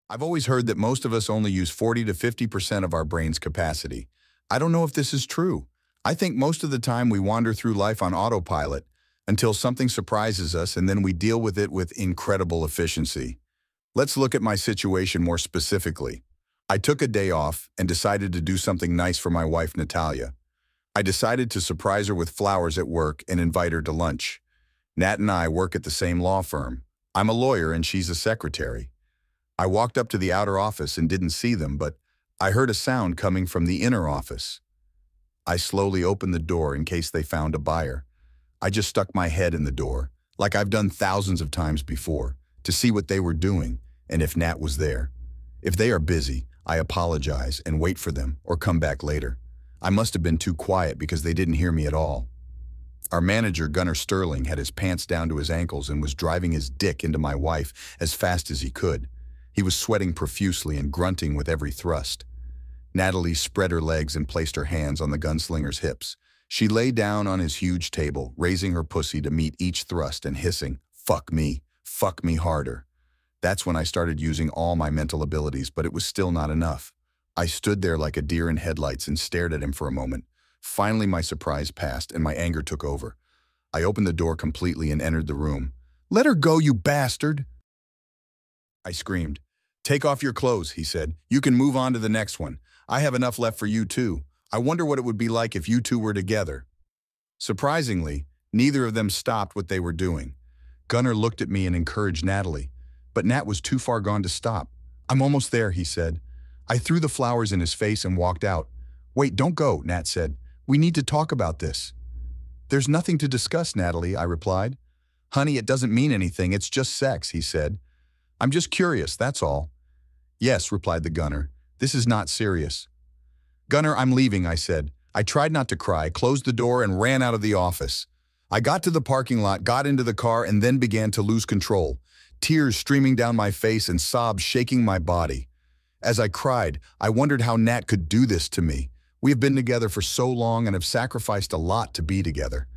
I've always heard that most of us only use 40 to 50% of our brain's capacity. I don't know if this is true. I think most of the time we wander through life on autopilot until something surprises us and then we deal with it with incredible efficiency. Let's look at my situation more specifically. I took a day off and decided to do something nice for my wife, Natalia. I decided to surprise her with flowers at work and invite her to lunch. Nat and I work at the same law firm. I'm a lawyer and she's a secretary. I walked up to the outer office and didn't see them, but I heard a sound coming from the inner office. I slowly opened the door in case they found a buyer. I just stuck my head in the door, like I've done thousands of times before, to see what they were doing and if Nat was there. If they are busy, I apologize and wait for them or come back later. I must have been too quiet because they didn't hear me at all. Our manager, Gunnar Sterling, had his pants down to his ankles and was driving his dick into my wife as fast as he could. He was sweating profusely and grunting with every thrust. Natalie spread her legs and placed her hands on the gunslinger's hips. She lay down on his huge table, raising her pussy to meet each thrust and hissing, fuck me harder." That's when I started using all my mental abilities, but it was still not enough. I stood there like a deer in headlights and stared at him for a moment. Finally, my surprise passed and my anger took over. I opened the door completely and entered the room. "Let her go, you bastard!" I screamed. "Take off your clothes," he said. "You can move on to the next one. I have enough left for you too. I wonder what it would be like if you two were together." Surprisingly, neither of them stopped what they were doing. Gunnar looked at me and encouraged Natalie, but Nat was too far gone to stop. "I'm almost there," he said. I threw the flowers in his face and walked out. "Wait, don't go," Nat said. "We need to talk about this." "There's nothing to discuss, Natalie," I replied. "Honey, it doesn't mean anything, it's just sex," he said. "I'm just curious, that's all." "Yes," replied the gunner. "This is not serious." "Gunner, I'm leaving," I said. I tried not to cry, closed the door, and ran out of the office. I got to the parking lot, got into the car, and then began to lose control. Tears streaming down my face and sobs shaking my body. As I cried, I wondered how Nat could do this to me. We have been together for so long and have sacrificed a lot to be together.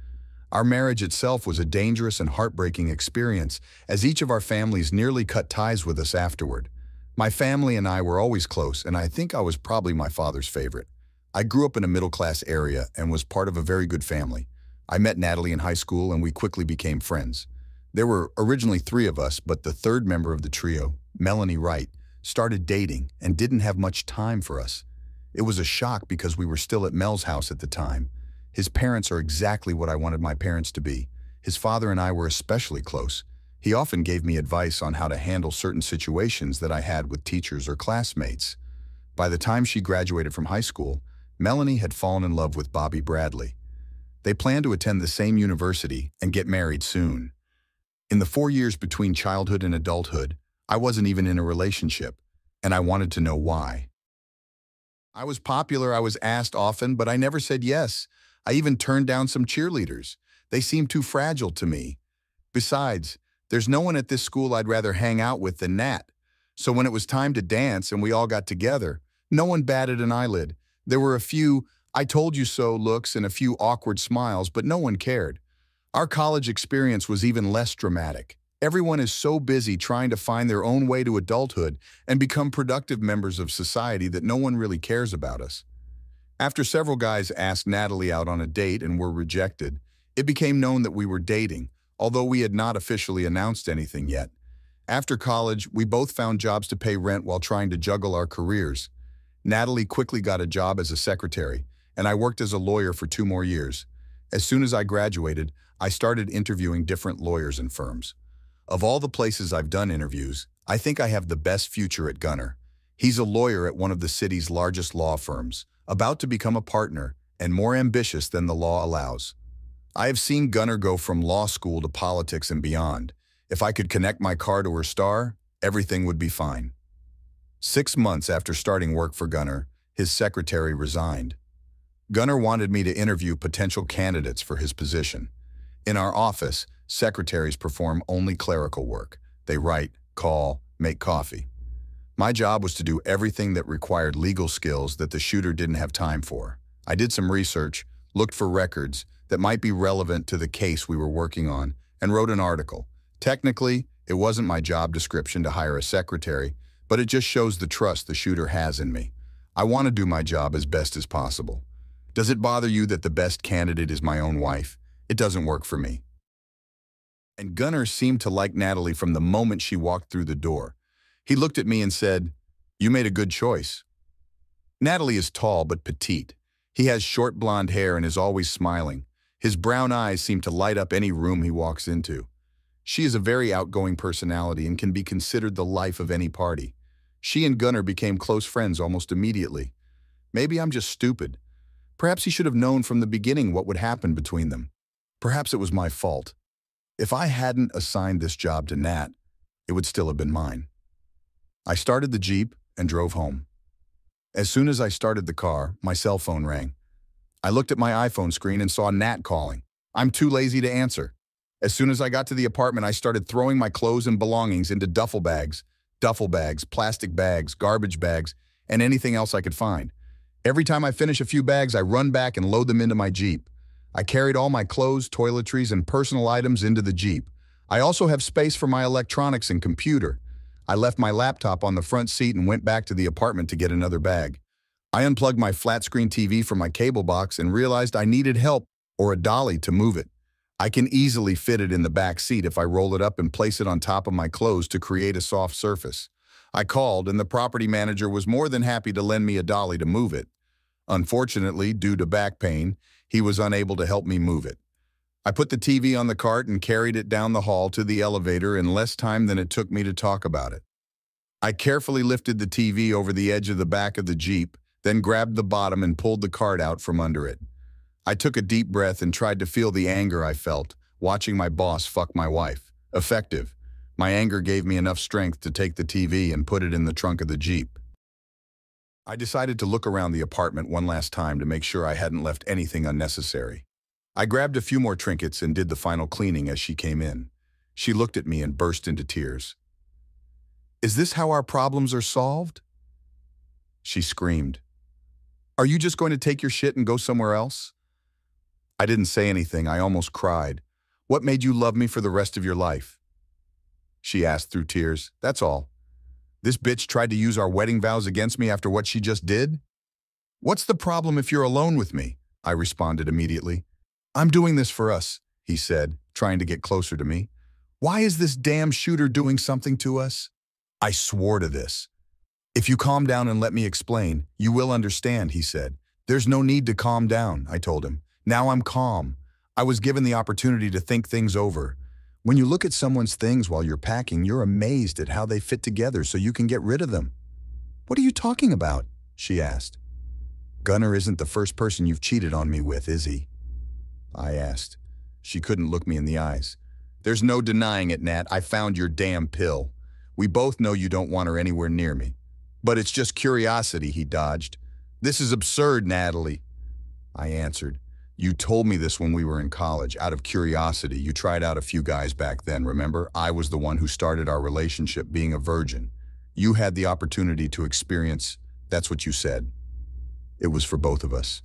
Our marriage itself was a dangerous and heartbreaking experience, as each of our families nearly cut ties with us afterward. My family and I were always close, and I think I was probably my father's favorite. I grew up in a middle-class area and was part of a very good family. I met Natalie in high school and we quickly became friends. There were originally 3 of us, but the third member of the trio, Melanie Wright, started dating and didn't have much time for us. It was a shock because we were still at Mel's house at the time. His parents are exactly what I wanted my parents to be. His father and I were especially close. He often gave me advice on how to handle certain situations that I had with teachers or classmates. By the time she graduated from high school, Melanie had fallen in love with Bobby Bradley. They planned to attend the same university and get married soon. In the 4 years between childhood and adulthood, I wasn't even in a relationship, and I wanted to know why. I was popular, I was asked often, but I never said yes. I even turned down some cheerleaders. They seemed too fragile to me. Besides, there's no one at this school I'd rather hang out with than Nat. So when it was time to dance and we all got together, no one batted an eyelid. There were a few "I told you so" looks and a few awkward smiles, but no one cared. Our college experience was even less dramatic. Everyone is so busy trying to find their own way to adulthood and become productive members of society that no one really cares about us. After several guys asked Natalie out on a date and were rejected, it became known that we were dating, although we had not officially announced anything yet. After college, we both found jobs to pay rent while trying to juggle our careers. Natalie quickly got a job as a secretary, and I worked as a lawyer for 2 more years. As soon as I graduated, I started interviewing different lawyers and firms. Of all the places I've done interviews, I think I have the best future at Gunnar. He's a lawyer at one of the city's largest law firms, about to become a partner, and more ambitious than the law allows. I have seen Gunnar go from law school to politics and beyond. If I could connect my car to her star, everything would be fine. 6 months after starting work for Gunnar, his secretary resigned. Gunnar wanted me to interview potential candidates for his position. In our office, secretaries perform only clerical work. They write, call, make coffee. My job was to do everything that required legal skills that the shooter didn't have time for. I did some research, looked for records that might be relevant to the case we were working on, and wrote an article. Technically, it wasn't my job description to hire a secretary, but it just shows the trust the shooter has in me. I want to do my job as best as possible. Does it bother you that the best candidate is my own wife? It doesn't work for me. And Gunnar seemed to like Natalie from the moment she walked through the door. He looked at me and said, "You made a good choice." Natalie is tall but petite. He has short blonde hair and is always smiling. His brown eyes seem to light up any room he walks into. She is a very outgoing personality and can be considered the life of any party. She and Gunnar became close friends almost immediately. Maybe I'm just stupid. Perhaps he should have known from the beginning what would happen between them. Perhaps it was my fault. If I hadn't assigned this job to Nat, it would still have been mine. I started the Jeep and drove home. As soon as I started the car, my cell phone rang. I looked at my iPhone screen and saw Nat calling. I'm too lazy to answer. As soon as I got to the apartment, I started throwing my clothes and belongings into duffel bags, plastic bags, garbage bags, and anything else I could find. Every time I finish a few bags, I run back and load them into my Jeep. I carried all my clothes, toiletries, and personal items into the Jeep. I also have space for my electronics and computer. I left my laptop on the front seat and went back to the apartment to get another bag. I unplugged my flat-screen TV from my cable box and realized I needed help or a dolly to move it. I can easily fit it in the back seat if I roll it up and place it on top of my clothes to create a soft surface. I called, and the property manager was more than happy to lend me a dolly to move it. Unfortunately, due to back pain, he was unable to help me move it. I put the TV on the cart and carried it down the hall to the elevator in less time than it took me to talk about it. I carefully lifted the TV over the edge of the back of the Jeep, then grabbed the bottom and pulled the cart out from under it. I took a deep breath and tried to feel the anger I felt, watching my boss fuck my wife. Effective. My anger gave me enough strength to take the TV and put it in the trunk of the Jeep. I decided to look around the apartment one last time to make sure I hadn't left anything unnecessary. I grabbed a few more trinkets and did the final cleaning as she came in. She looked at me and burst into tears. "Is this how our problems are solved?" She screamed. "Are you just going to take your shit and go somewhere else?" I didn't say anything. I almost cried. "What made you love me for the rest of your life?" She asked through tears. "That's all. This bitch tried to use our wedding vows against me after what she just did? What's the problem if you're alone with me?" I responded immediately. "I'm doing this for us," he said, trying to get closer to me. "Why is this damn shooter doing something to us?" I swore to this. "If you calm down and let me explain, you will understand," he said. "There's no need to calm down," I told him. Now I'm calm. I was given the opportunity to think things over. When you look at someone's things while you're packing, you're amazed at how they fit together so you can get rid of them. "What are you talking about?" she asked. "Gunnar isn't the first person you've cheated on me with, is he?" I asked. She couldn't look me in the eyes. "There's no denying it, Nat. I found your damn pill. We both know you don't want her anywhere near me. But it's just curiosity," he dodged. "This is absurd, Natalie." I answered. "You told me this when we were in college. Out of curiosity, you tried out a few guys back then, remember? I was the one who started our relationship being a virgin. You had the opportunity to experience. That's what you said. It was for both of us."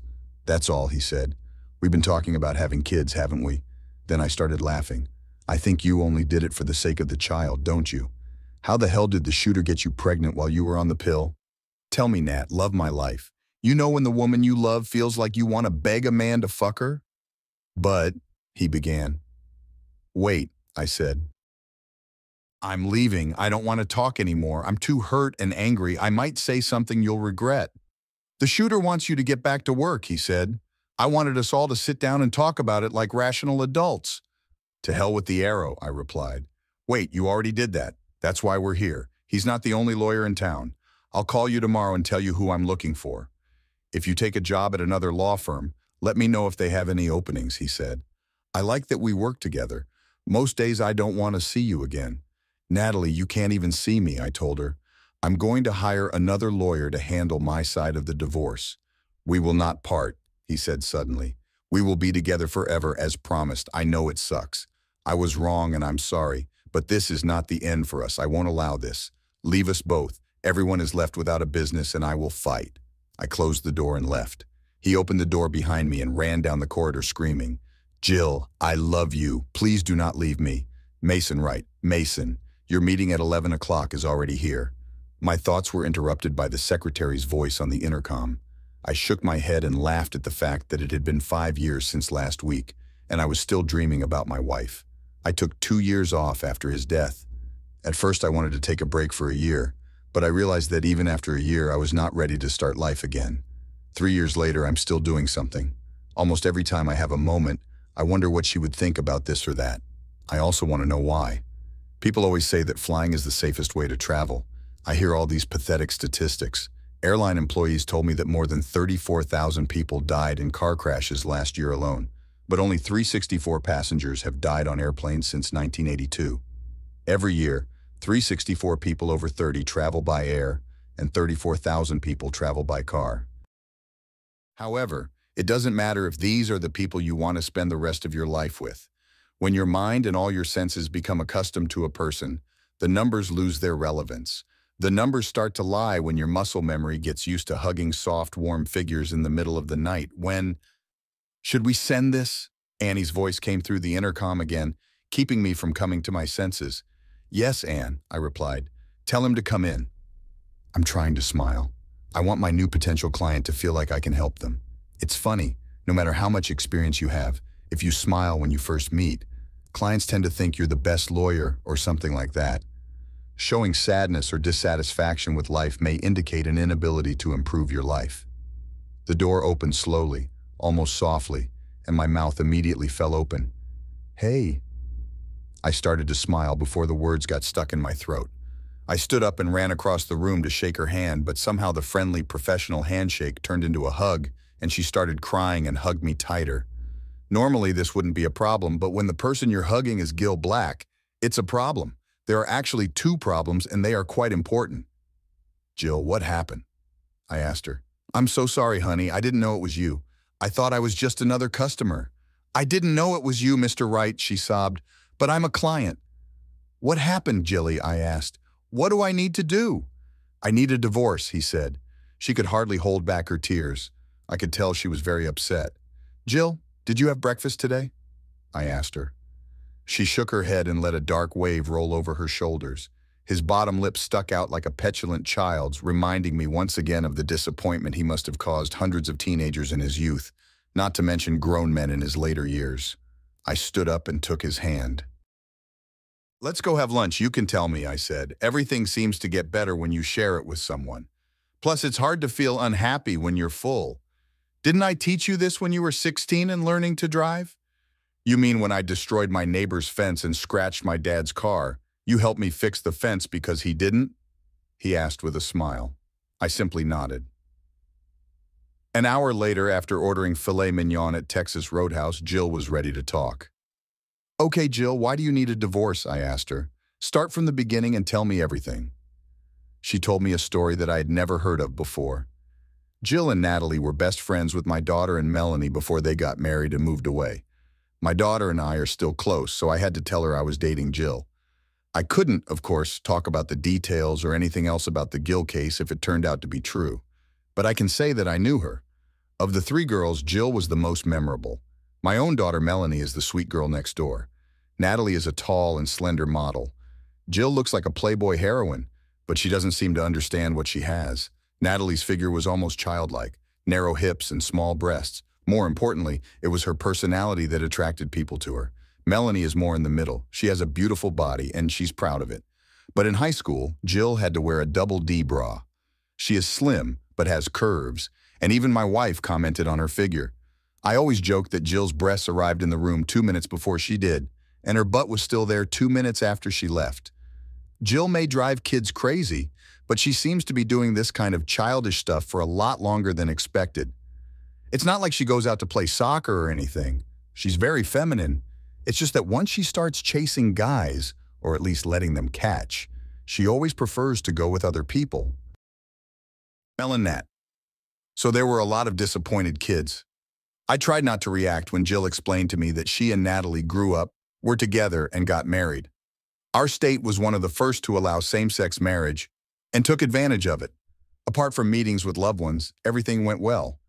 "That's all," he said. "We've been talking about having kids, haven't we?" Then I started laughing. "I think you only did it for the sake of the child, don't you? How the hell did the shooter get you pregnant while you were on the pill? Tell me, Nat, love my life. You know when the woman you love feels like you want to beg a man to fuck her?" "But," he began. "Wait," I said. "I'm leaving. I don't want to talk anymore. I'm too hurt and angry. I might say something you'll regret." "The shooter wants you to get back to work," he said. "I wanted us all to sit down and talk about it like rational adults." "To hell with the arrow," I replied. "Wait, you already did that. That's why we're here. He's not the only lawyer in town. I'll call you tomorrow and tell you who I'm looking for. If you take a job at another law firm, let me know if they have any openings," he said. "I like that we work together. Most days I don't want to see you again." "Natalie, you can't even see me," I told her. "I'm going to hire another lawyer to handle my side of the divorce." "We will not part," he said suddenly. "We will be together forever as promised. I know it sucks. I was wrong and I'm sorry, but this is not the end for us. I won't allow this. Leave us both. Everyone is left without a business and I will fight." I closed the door and left. He opened the door behind me and ran down the corridor screaming, "Jill, I love you. Please do not leave me." "Mason, right. Mason, your meeting at 11 o'clock is already here." My thoughts were interrupted by the secretary's voice on the intercom. I shook my head and laughed at the fact that it had been 5 years since last week, and I was still dreaming about my wife. I took 2 years off after his death. At first I wanted to take a break for a year, but I realized that even after a year I was not ready to start life again. 3 years later I'm still doing something. Almost every time I have a moment, I wonder what she would think about this or that. I also want to know why. People always say that flying is the safest way to travel. I hear all these pathetic statistics. Airline employees told me that more than 34,000 people died in car crashes last year alone, but only 364 passengers have died on airplanes since 1982. Every year, 364 people over 30 travel by air, and 34,000 people travel by car. However, it doesn't matter if these are the people you want to spend the rest of your life with. When your mind and all your senses become accustomed to a person, the numbers lose their relevance. The numbers start to lie when your muscle memory gets used to hugging soft, warm figures in the middle of the night. Should we send this? Annie's voice came through the intercom again, keeping me from coming to my senses. Yes, Anne, I replied. Tell him to come in. I'm trying to smile. I want my new potential client to feel like I can help them. It's funny, no matter how much experience you have, if you smile when you first meet, clients tend to think you're the best lawyer or something like that. Showing sadness or dissatisfaction with life may indicate an inability to improve your life. The door opened slowly, almost softly, and my mouth immediately fell open. Hey. I started to smile before the words got stuck in my throat. I stood up and ran across the room to shake her hand, but somehow the friendly, professional handshake turned into a hug, and she started crying and hugged me tighter. Normally, this wouldn't be a problem, but when the person you're hugging is Gil Black, it's a problem. There are actually 2 problems, and they are quite important. Jill, what happened? I asked her. I'm so sorry, honey. I didn't know it was you. I thought I was just another customer. I didn't know it was you, Mr. Wright, she sobbed, but I'm a client. What happened, Jilly? I asked. What do I need to do? I need a divorce, he said. She could hardly hold back her tears. I could tell she was very upset. Jill, did you have breakfast today? I asked her. She shook her head and let a dark wave roll over her shoulders. His bottom lip stuck out like a petulant child's, reminding me once again of the disappointment he must have caused hundreds of teenagers in his youth, not to mention grown men in his later years. I stood up and took his hand. Let's go have lunch, you can tell me, I said. Everything seems to get better when you share it with someone. Plus, it's hard to feel unhappy when you're full. Didn't I teach you this when you were 16 and learning to drive? You mean when I destroyed my neighbor's fence and scratched my dad's car, you helped me fix the fence because he didn't? He asked with a smile. I simply nodded. An hour later, after ordering filet mignon at Texas Roadhouse, Jill was ready to talk. Okay, Jill, why do you need a divorce? I asked her. Start from the beginning and tell me everything. She told me a story that I had never heard of before. Jill and Natalie were best friends with my daughter and Melanie before they got married and moved away. My daughter and I are still close, so I had to tell her I was dating Jill. I couldn't, of course, talk about the details or anything else about the Gil case if it turned out to be true. But I can say that I knew her. Of the 3 girls, Jill was the most memorable. My own daughter Melanie is the sweet girl next door. Natalie is a tall and slender model. Jill looks like a Playboy heroine, but she doesn't seem to understand what she has. Natalie's figure was almost childlike, narrow hips and small breasts. More importantly, it was her personality that attracted people to her. Melanie is more in the middle. She has a beautiful body, and she's proud of it. But in high school, Jill had to wear a double D bra. She is slim, but has curves, and even my wife commented on her figure. I always joked that Jill's breasts arrived in the room 2 minutes before she did, and her butt was still there 2 minutes after she left. Jill may drive kids crazy, but she seems to be doing this kind of childish stuff for a lot longer than expected. It's not like she goes out to play soccer or anything. She's very feminine. It's just that once she starts chasing guys, or at least letting them catch, she always prefers to go with other people. Mel and Nat. So there were a lot of disappointed kids. I tried not to react when Jill explained to me that she and Natalie grew up, were together, and got married. Our state was one of the first to allow same-sex marriage and took advantage of it. Apart from meetings with loved ones, everything went well.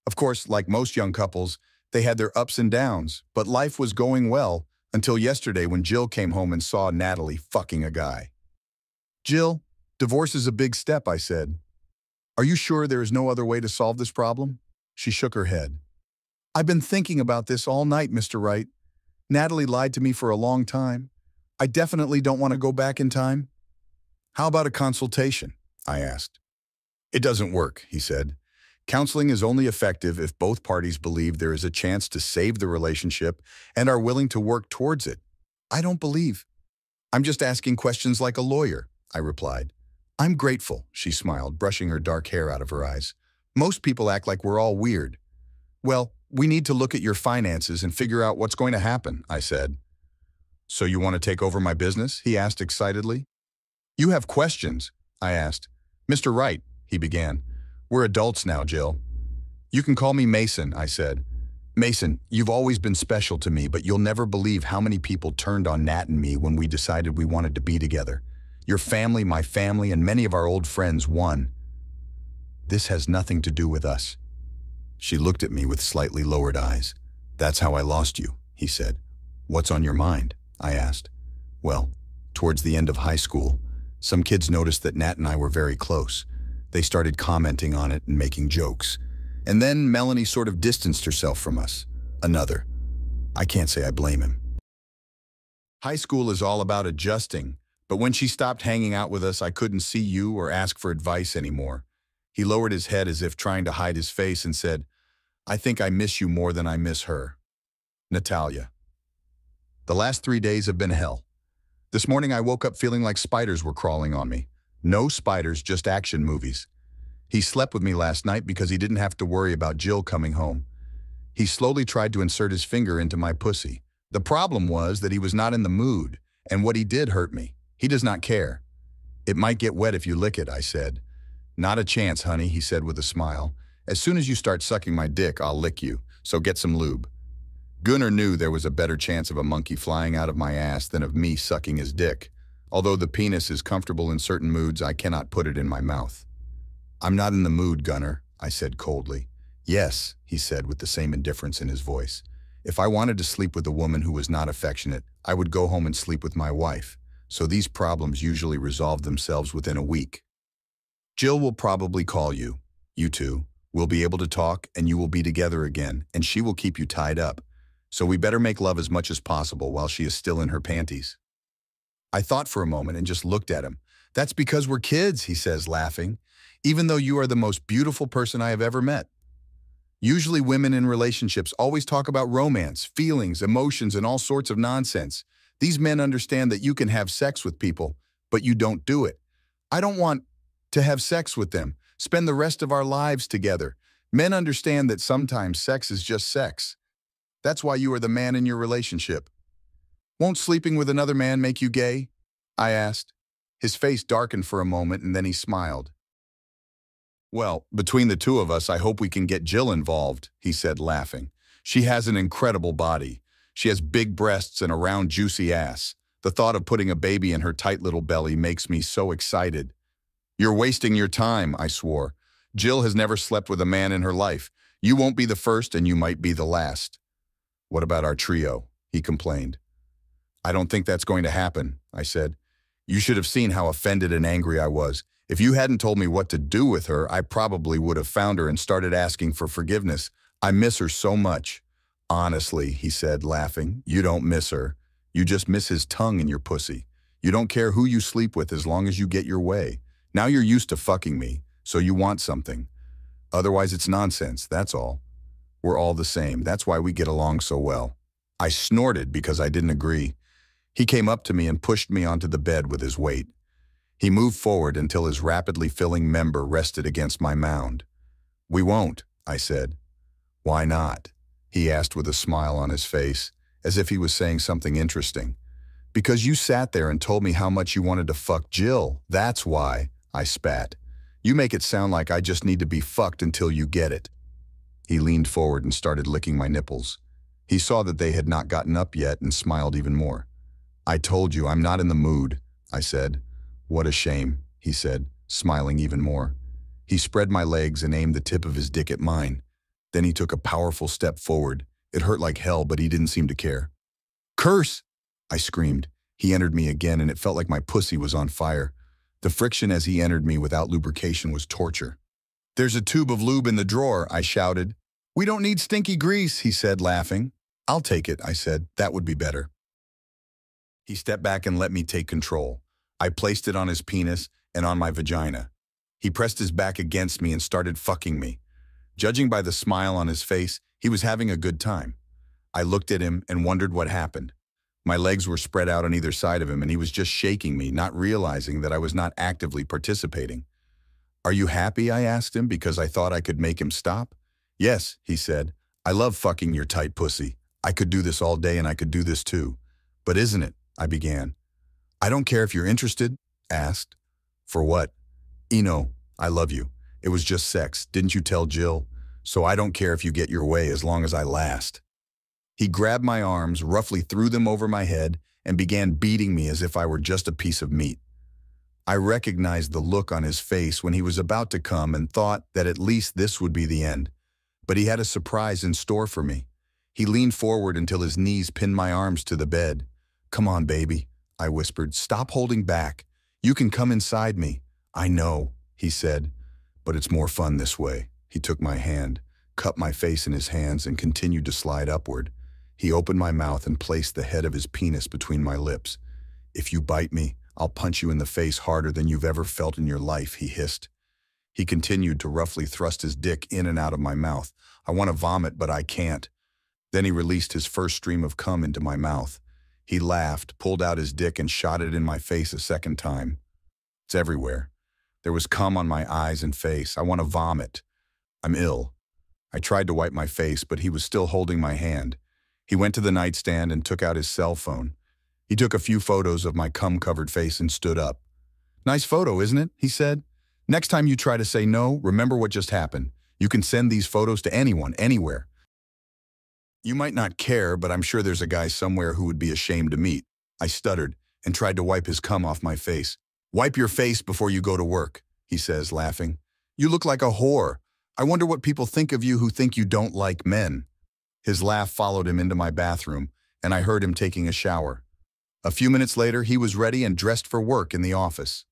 Of course, like most young couples, they had their ups and downs, but life was going well until yesterday when Jill came home and saw Natalie fucking a guy. Jill, Divorce is a big step, I said. Are you sure there is no other way to solve this problem? She shook her head. I've been thinking about this all night, Mr. Wright. Natalie lied to me for a long time. I definitely don't want to go back in time. How about a consultation? I asked. It doesn't work, he said. Counseling is only effective if both parties believe there is a chance to save the relationship and are willing to work towards it. I don't believe. I'm just asking questions like a lawyer, I replied. I'm grateful, she smiled, brushing her dark hair out of her eyes. Most people act like we're all weird. Well, we need to look at your finances and figure out what's going to happen, I said. So you want to take over my business? He asked excitedly. You have questions, I asked. Mr. Wright, he began. We're adults now, Jill. You can call me Mason, I said. Mason, you've always been special to me, but you'll never believe how many people turned on Nat and me when we decided we wanted to be together. Your family, my family, and many of our old friends won. This has nothing to do with us. She looked at me with slightly lowered eyes. That's how I lost you, he said. What's on your mind? I asked. Well, towards the end of high school, some kids noticed that Nat and I were very close. They started commenting on it and making jokes. And then Melanie sort of distanced herself from us. Another. I can't say I blame him. High school is all about adjusting, but when she stopped hanging out with us, I couldn't see you or ask for advice anymore. He lowered his head as if trying to hide his face and said, I think I miss you more than I miss her. Natalia. The last 3 days have been hell. This morning I woke up feeling like spiders were crawling on me. No spiders, just action movies. He slept with me last night because he didn't have to worry about Jill coming home. He slowly tried to insert his finger into my pussy. The problem was that he was not in the mood, and what he did hurt me. He does not care. It might get wet if you lick it, I said. Not a chance, honey, he said with a smile. As soon as you start sucking my dick, I'll lick you, so get some lube. Gunnar knew there was a better chance of a monkey flying out of my ass than of me sucking his dick. Although the penis is comfortable in certain moods, I cannot put it in my mouth. I'm not in the mood, Gunnar, I said coldly. Yes, he said with the same indifference in his voice. If I wanted to sleep with a woman who was not affectionate, I would go home and sleep with my wife. So these problems usually resolve themselves within a week. Jill will probably call you. You two will be able to talk and you will be together again, and she will keep you tied up. So we better make love as much as possible while she is still in her panties. I thought for a moment and just looked at him. That's because we're kids, he says, laughing, even though you are the most beautiful person I have ever met. Usually women in relationships always talk about romance, feelings, emotions, and all sorts of nonsense. These men understand that you can have sex with people, but you don't do it. I don't want to have sex with them, spend the rest of our lives together. Men understand that sometimes sex is just sex. That's why you are the man in your relationship. Won't sleeping with another man make you gay? I asked. His face darkened for a moment and then he smiled. Well, between the two of us, I hope we can get Jill involved, he said, laughing. She has an incredible body. She has big breasts and a round, juicy ass. The thought of putting a baby in her tight little belly makes me so excited. You're wasting your time, I swore. Jill has never slept with a man in her life. You won't be the first and you might be the last. What about our trio? He complained. I don't think that's going to happen, I said. You should have seen how offended and angry I was. If you hadn't told me what to do with her, I probably would have found her and started asking for forgiveness. I miss her so much. Honestly, he said, laughing, you don't miss her. You just miss his tongue in your pussy. You don't care who you sleep with as long as you get your way. Now you're used to fucking me, so you want something. Otherwise, it's nonsense, that's all. We're all the same. That's why we get along so well. I snorted because I didn't agree. He came up to me and pushed me onto the bed with his weight. He moved forward until his rapidly filling member rested against my mound. We won't, I said. Why not? He asked with a smile on his face, as if he was saying something interesting. Because you sat there and told me how much you wanted to fuck Jill. That's why, I spat. You make it sound like I just need to be fucked until you get it. He leaned forward and started licking my nipples. He saw that they had not gotten up yet and smiled even more. I told you I'm not in the mood, I said. What a shame, he said, smiling even more. He spread my legs and aimed the tip of his dick at mine. Then he took a powerful step forward. It hurt like hell, but he didn't seem to care. Curse! I screamed. He entered me again and it felt like my pussy was on fire. The friction as he entered me without lubrication was torture. "There's a tube of lube in the drawer," I shouted. "We don't need stinky grease," he said, laughing. "I'll take it," I said. "That would be better." He stepped back and let me take control. I placed it on his penis and on my vagina. He pressed his back against me and started fucking me. Judging by the smile on his face, he was having a good time. I looked at him and wondered what happened. My legs were spread out on either side of him, and he was just shaking me, not realizing that I was not actively participating. "Are you happy?" I asked him, because I thought I could make him stop. "Yes," he said. "I love fucking your tight pussy. I could do this all day, and I could do this too." "But isn't it?" I began. "I don't care if you're interested," asked. "For what?" "Eno, I love you. It was just sex. Didn't you tell Jill? So I don't care if you get your way as long as I last." He grabbed my arms, roughly threw them over my head, and began beating me as if I were just a piece of meat. I recognized the look on his face when he was about to come and thought that at least this would be the end. But he had a surprise in store for me. He leaned forward until his knees pinned my arms to the bed. "Come on, baby," I whispered. "Stop holding back. You can come inside me." "I know," he said, "but it's more fun this way." He took my hand, cupped my face in his hands, and continued to slide upward. He opened my mouth and placed the head of his penis between my lips. "If you bite me, I'll punch you in the face harder than you've ever felt in your life," he hissed. He continued to roughly thrust his dick in and out of my mouth. I want to vomit, but I can't. Then he released his first stream of cum into my mouth. He laughed, pulled out his dick, and shot it in my face a second time. It's everywhere. There was cum on my eyes and face. I want to vomit. I'm ill. I tried to wipe my face, but he was still holding my hand. He went to the nightstand and took out his cell phone. He took a few photos of my cum-covered face and stood up. "Nice photo, isn't it?" he said. "Next time you try to say no, remember what just happened. You can send these photos to anyone, anywhere. You might not care, but I'm sure there's a guy somewhere who would be ashamed to meet." I stuttered and tried to wipe his cum off my face. "Wipe your face before you go to work," he says, laughing. "You look like a whore. I wonder what people think of you who think you don't like men." His laugh followed him into my bathroom, and I heard him taking a shower. A few minutes later, he was ready and dressed for work in the office.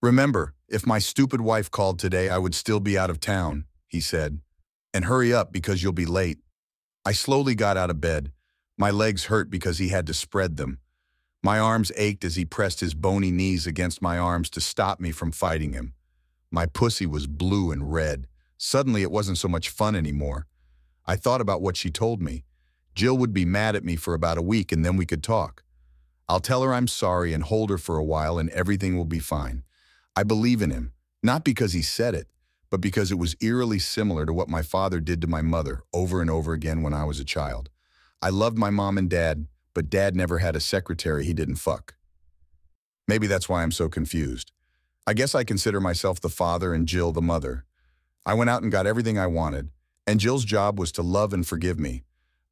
"Remember, if my stupid wife called today, I would still be out of town," he said. "And hurry up because you'll be late." I slowly got out of bed. My legs hurt because he had to spread them. My arms ached as he pressed his bony knees against my arms to stop me from fighting him. My pussy was blue and red. Suddenly, it wasn't so much fun anymore. I thought about what she told me. Jill would be mad at me for about a week and then we could talk. I'll tell her I'm sorry and hold her for a while and everything will be fine. I believe in him, not because he said it, but because it was eerily similar to what my father did to my mother over and over again when I was a child. I loved my mom and dad, but Dad never had a secretary he didn't fuck. Maybe that's why I'm so confused. I guess I consider myself the father and Jill the mother. I went out and got everything I wanted, and Jill's job was to love and forgive me.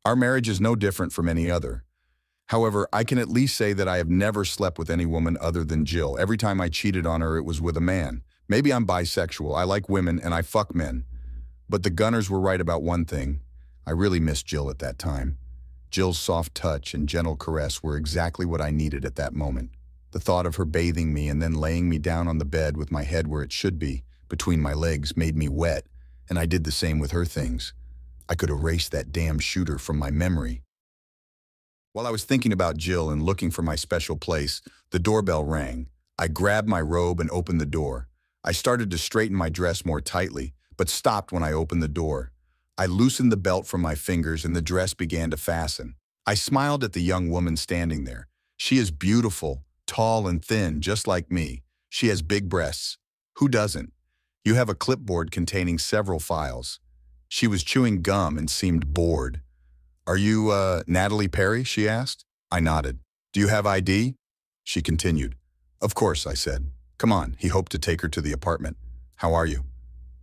Our marriage is no different from any other. However, I can at least say that I have never slept with any woman other than Jill. Every time I cheated on her, it was with a man. Maybe I'm bisexual. I like women and I fuck men. But the Gunners were right about one thing. I really missed Jill at that time. Jill's soft touch and gentle caress were exactly what I needed at that moment. The thought of her bathing me and then laying me down on the bed with my head where it should be, between my legs, made me wet, and I did the same with her things. I could erase that damn shooter from my memory. While I was thinking about Jill and looking for my special place, the doorbell rang. I grabbed my robe and opened the door. I started to straighten my dress more tightly, but stopped when I opened the door. I loosened the belt from my fingers and the dress began to fasten. I smiled at the young woman standing there. She is beautiful, tall and thin, just like me. She has big breasts. Who doesn't? You have a clipboard containing several files. She was chewing gum and seemed bored. "Are you, Natalie Perry?" she asked. I nodded. "Do you have ID?" She continued. "Of course," I said. "Come on." He hoped to take her to the apartment. "How are you?"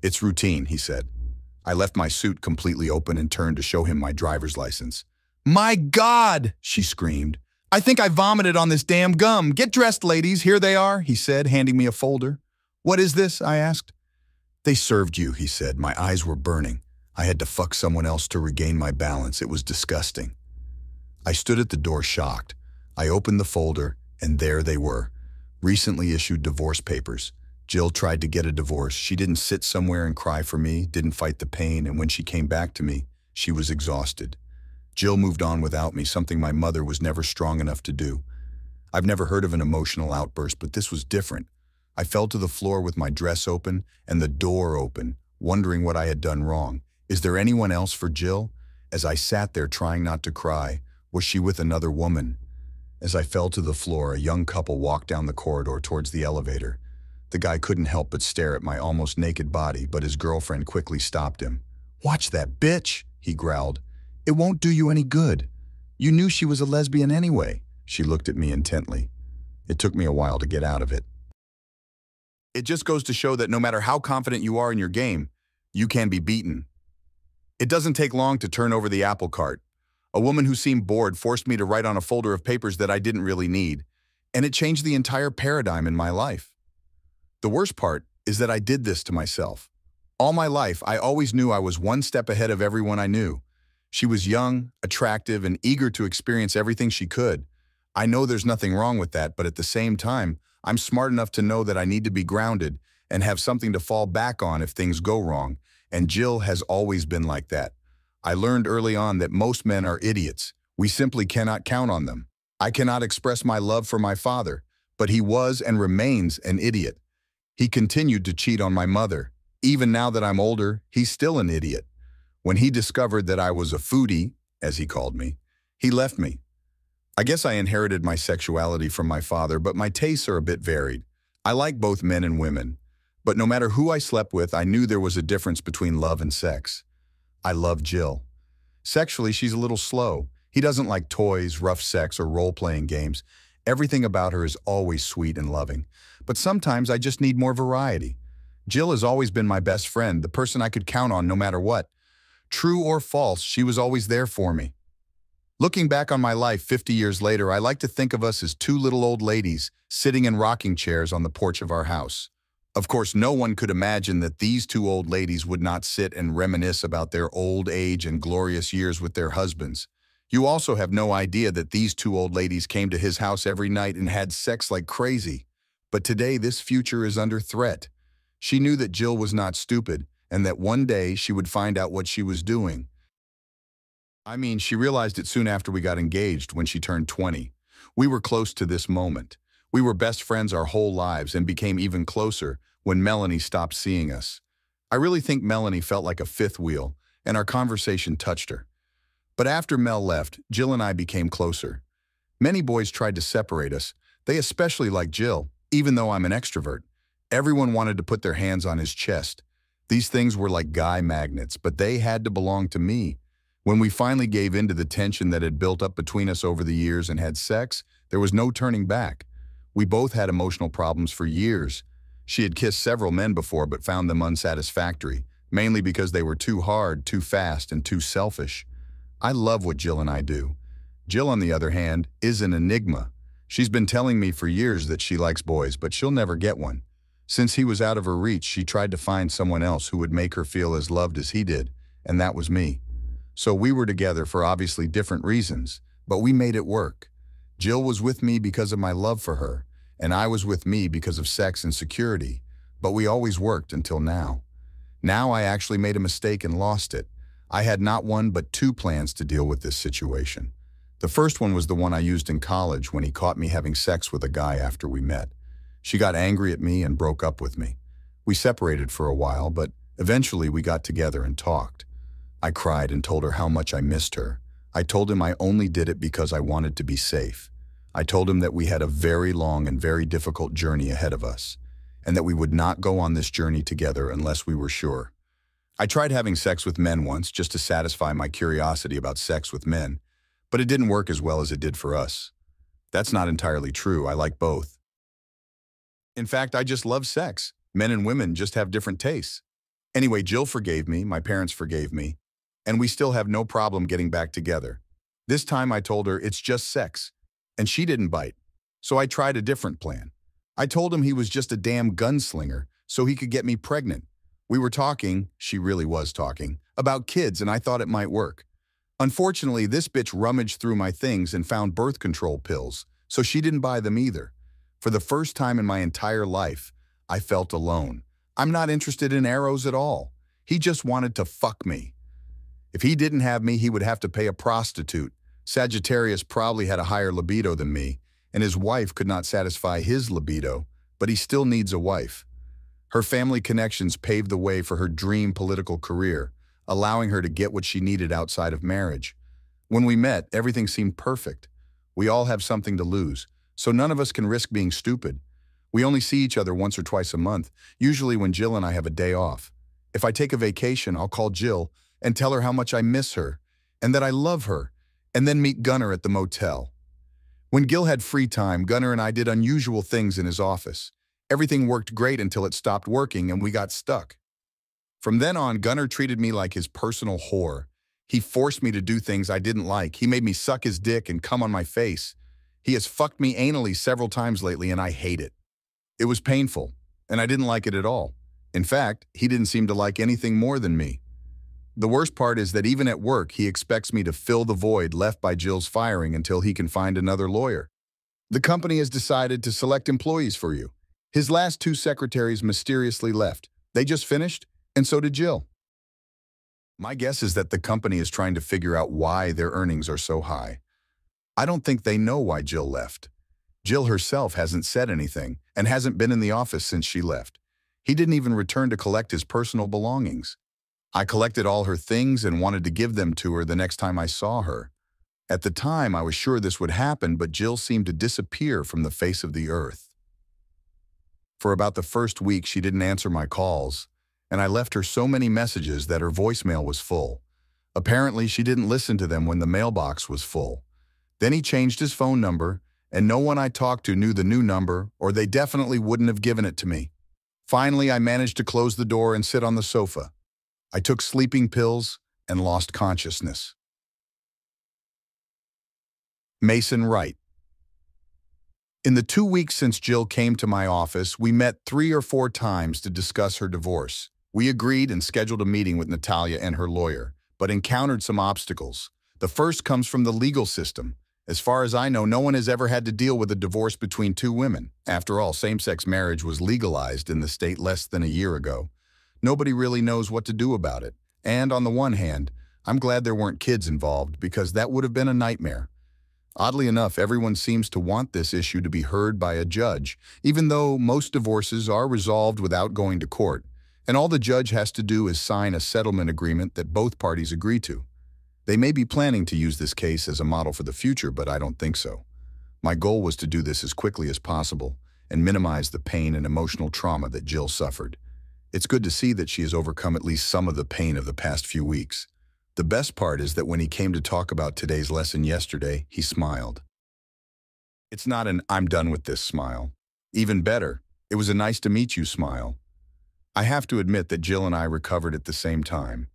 "It's routine," he said. I left my suit completely open and turned to show him my driver's license. "My God!" she screamed. "I think I vomited on this damn gum. Get dressed, ladies. Here they are," he said, handing me a folder. "What is this?" I asked. "They served you," he said. My eyes were burning. I had to fuck someone else to regain my balance. It was disgusting. I stood at the door shocked. I opened the folder, and there they were. Recently issued divorce papers. Jill tried to get a divorce. She didn't sit somewhere and cry for me, didn't fight the pain, and when she came back to me, she was exhausted. Jill moved on without me, something my mother was never strong enough to do. I've never heard of an emotional outburst, but this was different. I fell to the floor with my dress open and the door open, wondering what I had done wrong. Is there anyone else for Jill? As I sat there trying not to cry, was she with another woman? As I fell to the floor, a young couple walked down the corridor towards the elevator. The guy couldn't help but stare at my almost naked body, but his girlfriend quickly stopped him. "Watch that bitch," he growled. "It won't do you any good. You knew she was a lesbian anyway." She looked at me intently. It took me a while to get out of it. It just goes to show that no matter how confident you are in your game, you can be beaten. It doesn't take long to turn over the apple cart. A woman who seemed bored forced me to write on a folder of papers that I didn't really need, and it changed the entire paradigm in my life. The worst part is that I did this to myself. All my life, I always knew I was one step ahead of everyone I knew. She was young, attractive, and eager to experience everything she could. I know there's nothing wrong with that, but at the same time, I'm smart enough to know that I need to be grounded and have something to fall back on if things go wrong, and Jill has always been like that. I learned early on that most men are idiots. We simply cannot count on them. I cannot express my love for my father, but he was and remains an idiot. He continued to cheat on my mother. Even now that I'm older, he's still an idiot. When he discovered that I was a foodie, as he called me, he left me. I guess I inherited my sexuality from my father, but my tastes are a bit varied. I like both men and women, but no matter who I slept with, I knew there was a difference between love and sex. I love Jill. Sexually, she's a little slow. He doesn't like toys, rough sex, or role-playing games. Everything about her is always sweet and loving. But sometimes I just need more variety. Jill has always been my best friend, the person I could count on no matter what. True or false, she was always there for me. Looking back on my life 50 years later, I like to think of us as two little old ladies sitting in rocking chairs on the porch of our house. Of course, no one could imagine that these two old ladies would not sit and reminisce about their old age and glorious years with their husbands. You also have no idea that these two old ladies came to his house every night and had sex like crazy. But today, this future is under threat. She knew that Jill was not stupid and that one day she would find out what she was doing. I mean, she realized it soon after we got engaged when she turned 20. We were close to this moment. We were best friends our whole lives and became even closer when Melanie stopped seeing us. I really think Melanie felt like a fifth wheel, and our conversation touched her. But after Mel left, Jill and I became closer. Many boys tried to separate us. They especially liked Jill, even though I'm an extrovert. Everyone wanted to put their hands on his chest. These things were like guy magnets, but they had to belong to me. When we finally gave in to the tension that had built up between us over the years and had sex, there was no turning back. We both had emotional problems for years. She had kissed several men before but found them unsatisfactory, mainly because they were too hard, too fast, and too selfish. I love what Jill and I do. Jill, on the other hand, is an enigma. She's been telling me for years that she likes boys, but she'll never get one. Since he was out of her reach, she tried to find someone else who would make her feel as loved as he did, and that was me. So we were together for obviously different reasons, but we made it work. Jill was with me because of my love for her, and I was with me because of sex and security, but we always worked until now. Now I actually made a mistake and lost it. I had not one but two plans to deal with this situation. The first one was the one I used in college when he caught me having sex with a guy after we met. She got angry at me and broke up with me. We separated for a while, but eventually we got together and talked. I cried and told her how much I missed her. I told him I only did it because I wanted to be safe. I told him that we had a very long and very difficult journey ahead of us, and that we would not go on this journey together unless we were sure. I tried having sex with men once just to satisfy my curiosity about sex with men, but it didn't work as well as it did for us. That's not entirely true. I like both. In fact, I just love sex. Men and women just have different tastes. Anyway, Jill forgave me, my parents forgave me, and we still have no problem getting back together. This time I told her it's just sex, and she didn't bite. So I tried a different plan. I told him he was just a damn gunslinger so he could get me pregnant. We were talking, she really was talking, about kids, and I thought it might work. Unfortunately, this bitch rummaged through my things and found birth control pills, so she didn't buy them either. For the first time in my entire life, I felt alone. I'm not interested in arrows at all. He just wanted to fuck me. If he didn't have me, he would have to pay a prostitute. Sagittarius probably had a higher libido than me, and his wife could not satisfy his libido, but he still needs a wife. Her family connections paved the way for her dream political career, allowing her to get what she needed outside of marriage. When we met, everything seemed perfect. We all have something to lose, so none of us can risk being stupid. We only see each other once or twice a month, usually when Jill and I have a day off. If I take a vacation, I'll call Jill and tell her how much I miss her, and that I love her, and then meet Gunnar at the motel. When Gil had free time, Gunnar and I did unusual things in his office. Everything worked great until it stopped working and we got stuck. From then on, Gunnar treated me like his personal whore. He forced me to do things I didn't like. He made me suck his dick and come on my face. He has fucked me anally several times lately and I hate it. It was painful, and I didn't like it at all. In fact, he didn't seem to like anything more than me. The worst part is that even at work, he expects me to fill the void left by Jill's firing until he can find another lawyer. The company has decided to select employees for you. His last two secretaries mysteriously left. They just finished, and so did Jill. My guess is that the company is trying to figure out why their earnings are so high. I don't think they know why Jill left. Jill herself hasn't said anything and hasn't been in the office since she left. He didn't even return to collect his personal belongings. I collected all her things and wanted to give them to her the next time I saw her. At the time, I was sure this would happen, but Jill seemed to disappear from the face of the earth. For about the first week, she didn't answer my calls, and I left her so many messages that her voicemail was full. Apparently, she didn't listen to them when the mailbox was full. Then he changed his phone number, and no one I talked to knew the new number, or they definitely wouldn't have given it to me. Finally, I managed to close the door and sit on the sofa. I took sleeping pills and lost consciousness. Mason Wright. In the 2 weeks since Jill came to my office, we met 3 or 4 times to discuss her divorce. We agreed and scheduled a meeting with Natalia and her lawyer, but encountered some obstacles. The first comes from the legal system. As far as I know, no one has ever had to deal with a divorce between 2 women. After all, same-sex marriage was legalized in the state less than a year ago. Nobody really knows what to do about it. And on the one hand, I'm glad there weren't kids involved because that would have been a nightmare. Oddly enough, everyone seems to want this issue to be heard by a judge, even though most divorces are resolved without going to court, and all the judge has to do is sign a settlement agreement that both parties agree to. They may be planning to use this case as a model for the future, but I don't think so. My goal was to do this as quickly as possible and minimize the pain and emotional trauma that Jill suffered. It's good to see that she has overcome at least some of the pain of the past few weeks. The best part is that when he came to talk about today's lesson yesterday, he smiled. It's not an "I'm done with this" smile. Even better, it was a "nice to meet you" smile. I have to admit that Jill and I recovered at the same time.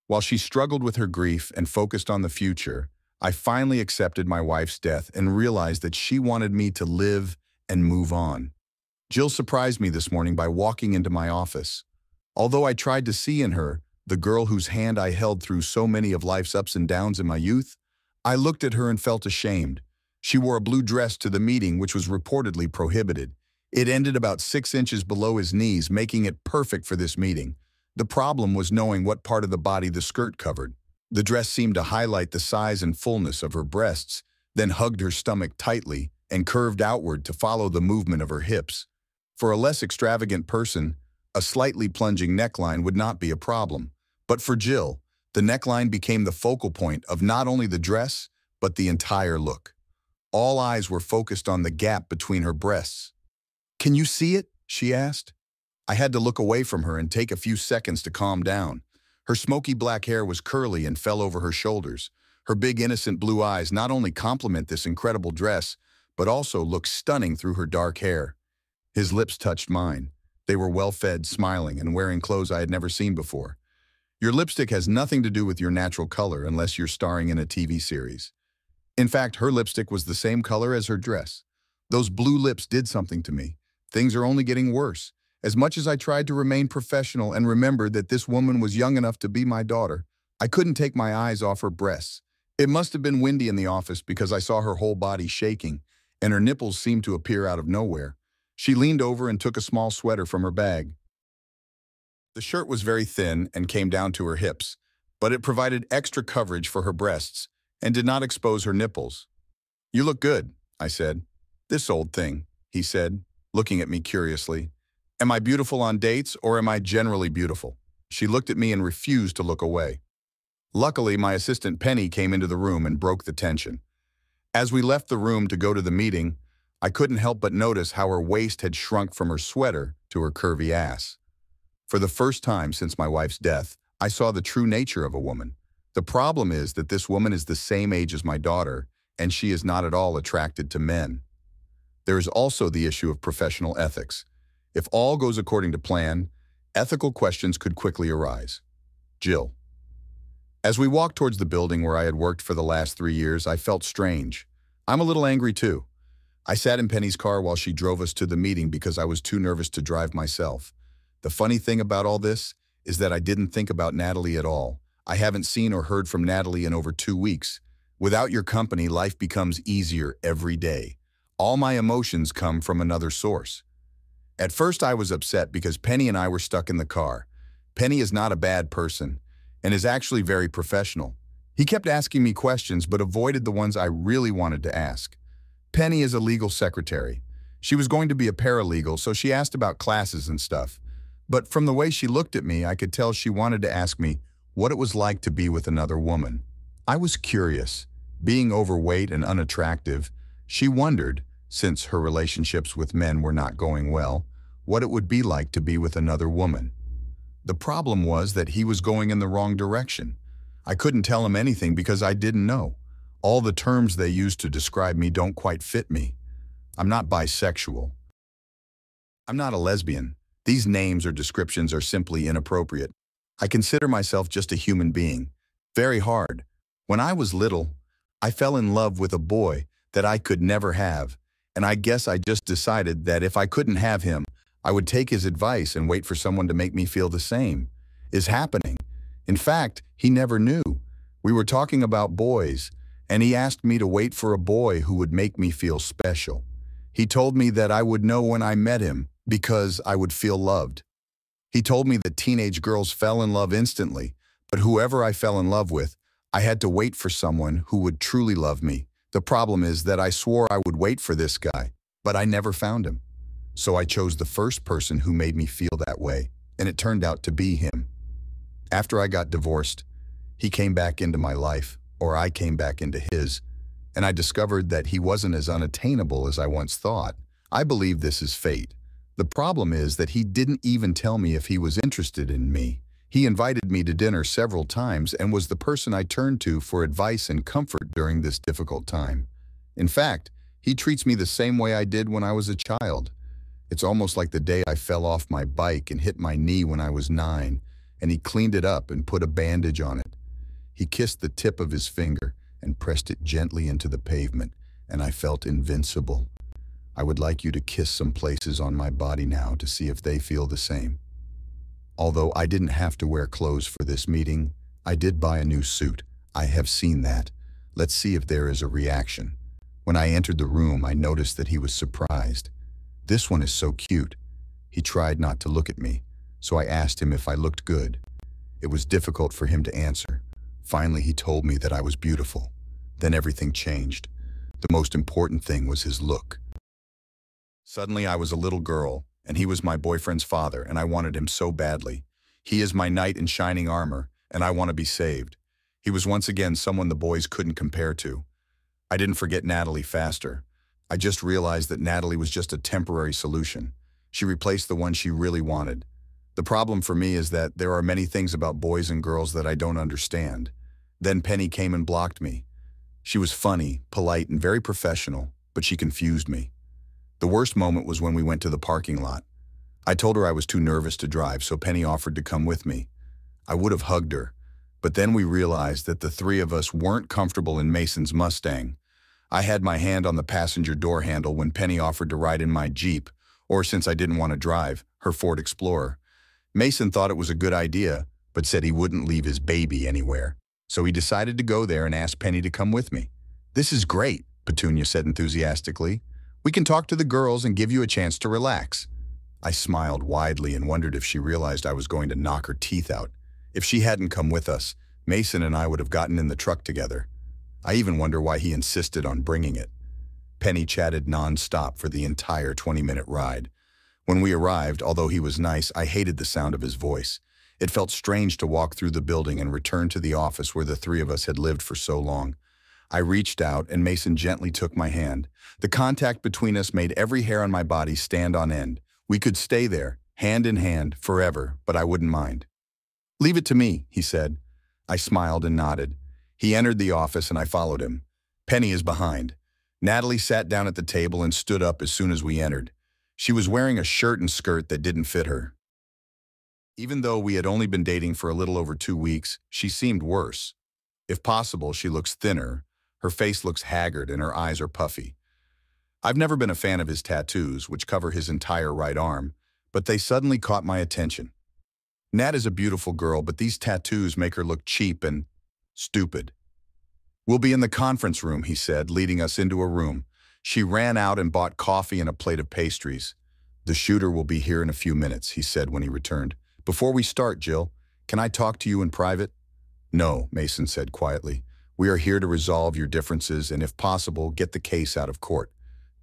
While she struggled with her grief and focused on the future, I finally accepted my wife's death and realized that she wanted me to live and move on. Jill surprised me this morning by walking into my office. Although I tried to see in her the girl whose hand I held through so many of life's ups and downs in my youth, I looked at her and felt ashamed. She wore a blue dress to the meeting, which was reportedly prohibited. It ended about 6 inches below his knees, making it perfect for this meeting. The problem was knowing what part of the body the skirt covered. The dress seemed to highlight the size and fullness of her breasts, then hugged her stomach tightly and curved outward to follow the movement of her hips. For a less extravagant person, a slightly plunging neckline would not be a problem. But for Jill, the neckline became the focal point of not only the dress, but the entire look. All eyes were focused on the gap between her breasts. "Can you see it?" she asked. I had to look away from her and take a few seconds to calm down. Her smoky black hair was curly and fell over her shoulders. Her big innocent blue eyes not only complement this incredible dress, but also look stunning through her dark hair. His lips touched mine. They were well-fed, smiling, and wearing clothes I had never seen before. Your lipstick has nothing to do with your natural color unless you're starring in a TV series. In fact, her lipstick was the same color as her dress. Those blue lips did something to me. Things are only getting worse. As much as I tried to remain professional and remembered that this woman was young enough to be my daughter, I couldn't take my eyes off her breasts. It must have been windy in the office because I saw her whole body shaking, and her nipples seemed to appear out of nowhere. She leaned over and took a small sweater from her bag. The shirt was very thin and came down to her hips, but it provided extra coverage for her breasts and did not expose her nipples. "You look good," I said. "This old thing," he said, looking at me curiously. "Am I beautiful on dates, or am I generally beautiful?" She looked at me and refused to look away. Luckily, my assistant Penny came into the room and broke the tension. As we left the room to go to the meeting, I couldn't help but notice how her waist had shrunk from her sweater to her curvy ass. For the first time since my wife's death, I saw the true nature of a woman. The problem is that this woman is the same age as my daughter, and she is not at all attracted to men. There is also the issue of professional ethics. If all goes according to plan, ethical questions could quickly arise. Jill. As we walked towards the building where I had worked for the last 3 years, I felt strange. I'm a little angry too. I sat in Penny's car while she drove us to the meeting because I was too nervous to drive myself. The funny thing about all this is that I didn't think about Natalie at all. I haven't seen or heard from Natalie in over 2 weeks. Without your company, life becomes easier every day. All my emotions come from another source. At first, I was upset because Penny and I were stuck in the car. Penny is not a bad person and is actually very professional. He kept asking me questions but avoided the ones I really wanted to ask. Penny is a legal secretary. She was going to be a paralegal, so she asked about classes and stuff. But from the way she looked at me, I could tell she wanted to ask me what it was like to be with another woman. I was curious. Being overweight and unattractive, she wondered, since her relationships with men were not going well, what it would be like to be with another woman. The problem was that he was going in the wrong direction. I couldn't tell him anything because I didn't know. All the terms they use to describe me don't quite fit me. I'm not bisexual. I'm not a lesbian. These names or descriptions are simply inappropriate. I consider myself just a human being. Very hard. When I was little, I fell in love with a boy that I could never have, and I guess I just decided that if I couldn't have him, I would take his advice and wait for someone to make me feel the same. Is happening. In fact, he never knew. We were talking about boys, and he asked me to wait for a boy who would make me feel special. He told me that I would know when I met him because I would feel loved. He told me that teenage girls fell in love instantly, but whoever I fell in love with, I had to wait for someone who would truly love me. The problem is that I swore I would wait for this guy, but I never found him. So I chose the first person who made me feel that way, and it turned out to be him. After I got divorced, he came back into my life, or I came back into his, and I discovered that he wasn't as unattainable as I once thought. I believe this is fate. The problem is that he didn't even tell me if he was interested in me. He invited me to dinner several times and was the person I turned to for advice and comfort during this difficult time. In fact, he treats me the same way I did when I was a child. It's almost like the day I fell off my bike and hit my knee when I was 9, and he cleaned it up and put a bandage on it. He kissed the tip of his finger and pressed it gently into the pavement, and I felt invincible. I would like you to kiss some places on my body now to see if they feel the same. Although I didn't have to wear clothes for this meeting, I did buy a new suit. I have seen that. Let's see if there is a reaction. When I entered the room, I noticed that he was surprised. This one is so cute. He tried not to look at me, so I asked him if I looked good. It was difficult for him to answer. Finally, he told me that I was beautiful. Then everything changed. The most important thing was his look. Suddenly, I was a little girl, and he was my boyfriend's father, and I wanted him so badly. He is my knight in shining armor, and I want to be saved. He was once again someone the boys couldn't compare to. I didn't forget Natalie faster. I just realized that Natalie was just a temporary solution. She replaced the one she really wanted. The problem for me is that there are many things about boys and girls that I don't understand. Then Penny came and blocked me. She was funny, polite, and very professional, but she confused me. The worst moment was when we went to the parking lot. I told her I was too nervous to drive, so Penny offered to come with me. I would have hugged her, but then we realized that the three of us weren't comfortable in Mason's Mustang. I had my hand on the passenger door handle when Penny offered to ride in my Jeep, or since I didn't want to drive, her Ford Explorer. Mason thought it was a good idea, but said he wouldn't leave his baby anywhere. So he decided to go there and asked Penny to come with me. This is great. Petunia said enthusiastically. We can talk to the girls and give you a chance to relax. I smiled widely and wondered if she realized I was going to knock her teeth out. If she hadn't come with us, Mason and I would have gotten in the truck together. I even wonder why he insisted on bringing it. Penny chatted non-stop for the entire 20-minute ride. When we arrived, although he was nice, I hated the sound of his voice. It felt strange to walk through the building and return to the office where the three of us had lived for so long. I reached out and Mason gently took my hand. The contact between us made every hair on my body stand on end. We could stay there, hand in hand, forever, but I wouldn't mind. Leave it to me, he said. I smiled and nodded. He entered the office and I followed him. Penny is behind. Natalie sat down at the table and stood up as soon as we entered. She was wearing a shirt and skirt that didn't fit her. Even though we had only been dating for a little over 2 weeks, she seemed worse. If possible, she looks thinner, her face looks haggard, and her eyes are puffy. I've never been a fan of his tattoos, which cover his entire right arm, but they suddenly caught my attention. Nat is a beautiful girl, but these tattoos make her look cheap and stupid. We'll be in the conference room, he said, leading us into a room. She ran out and bought coffee and a plate of pastries. The shooter will be here in a few minutes, he said when he returned. Before we start, Jill, can I talk to you in private? No, Mason said quietly. We are here to resolve your differences and, if possible, get the case out of court.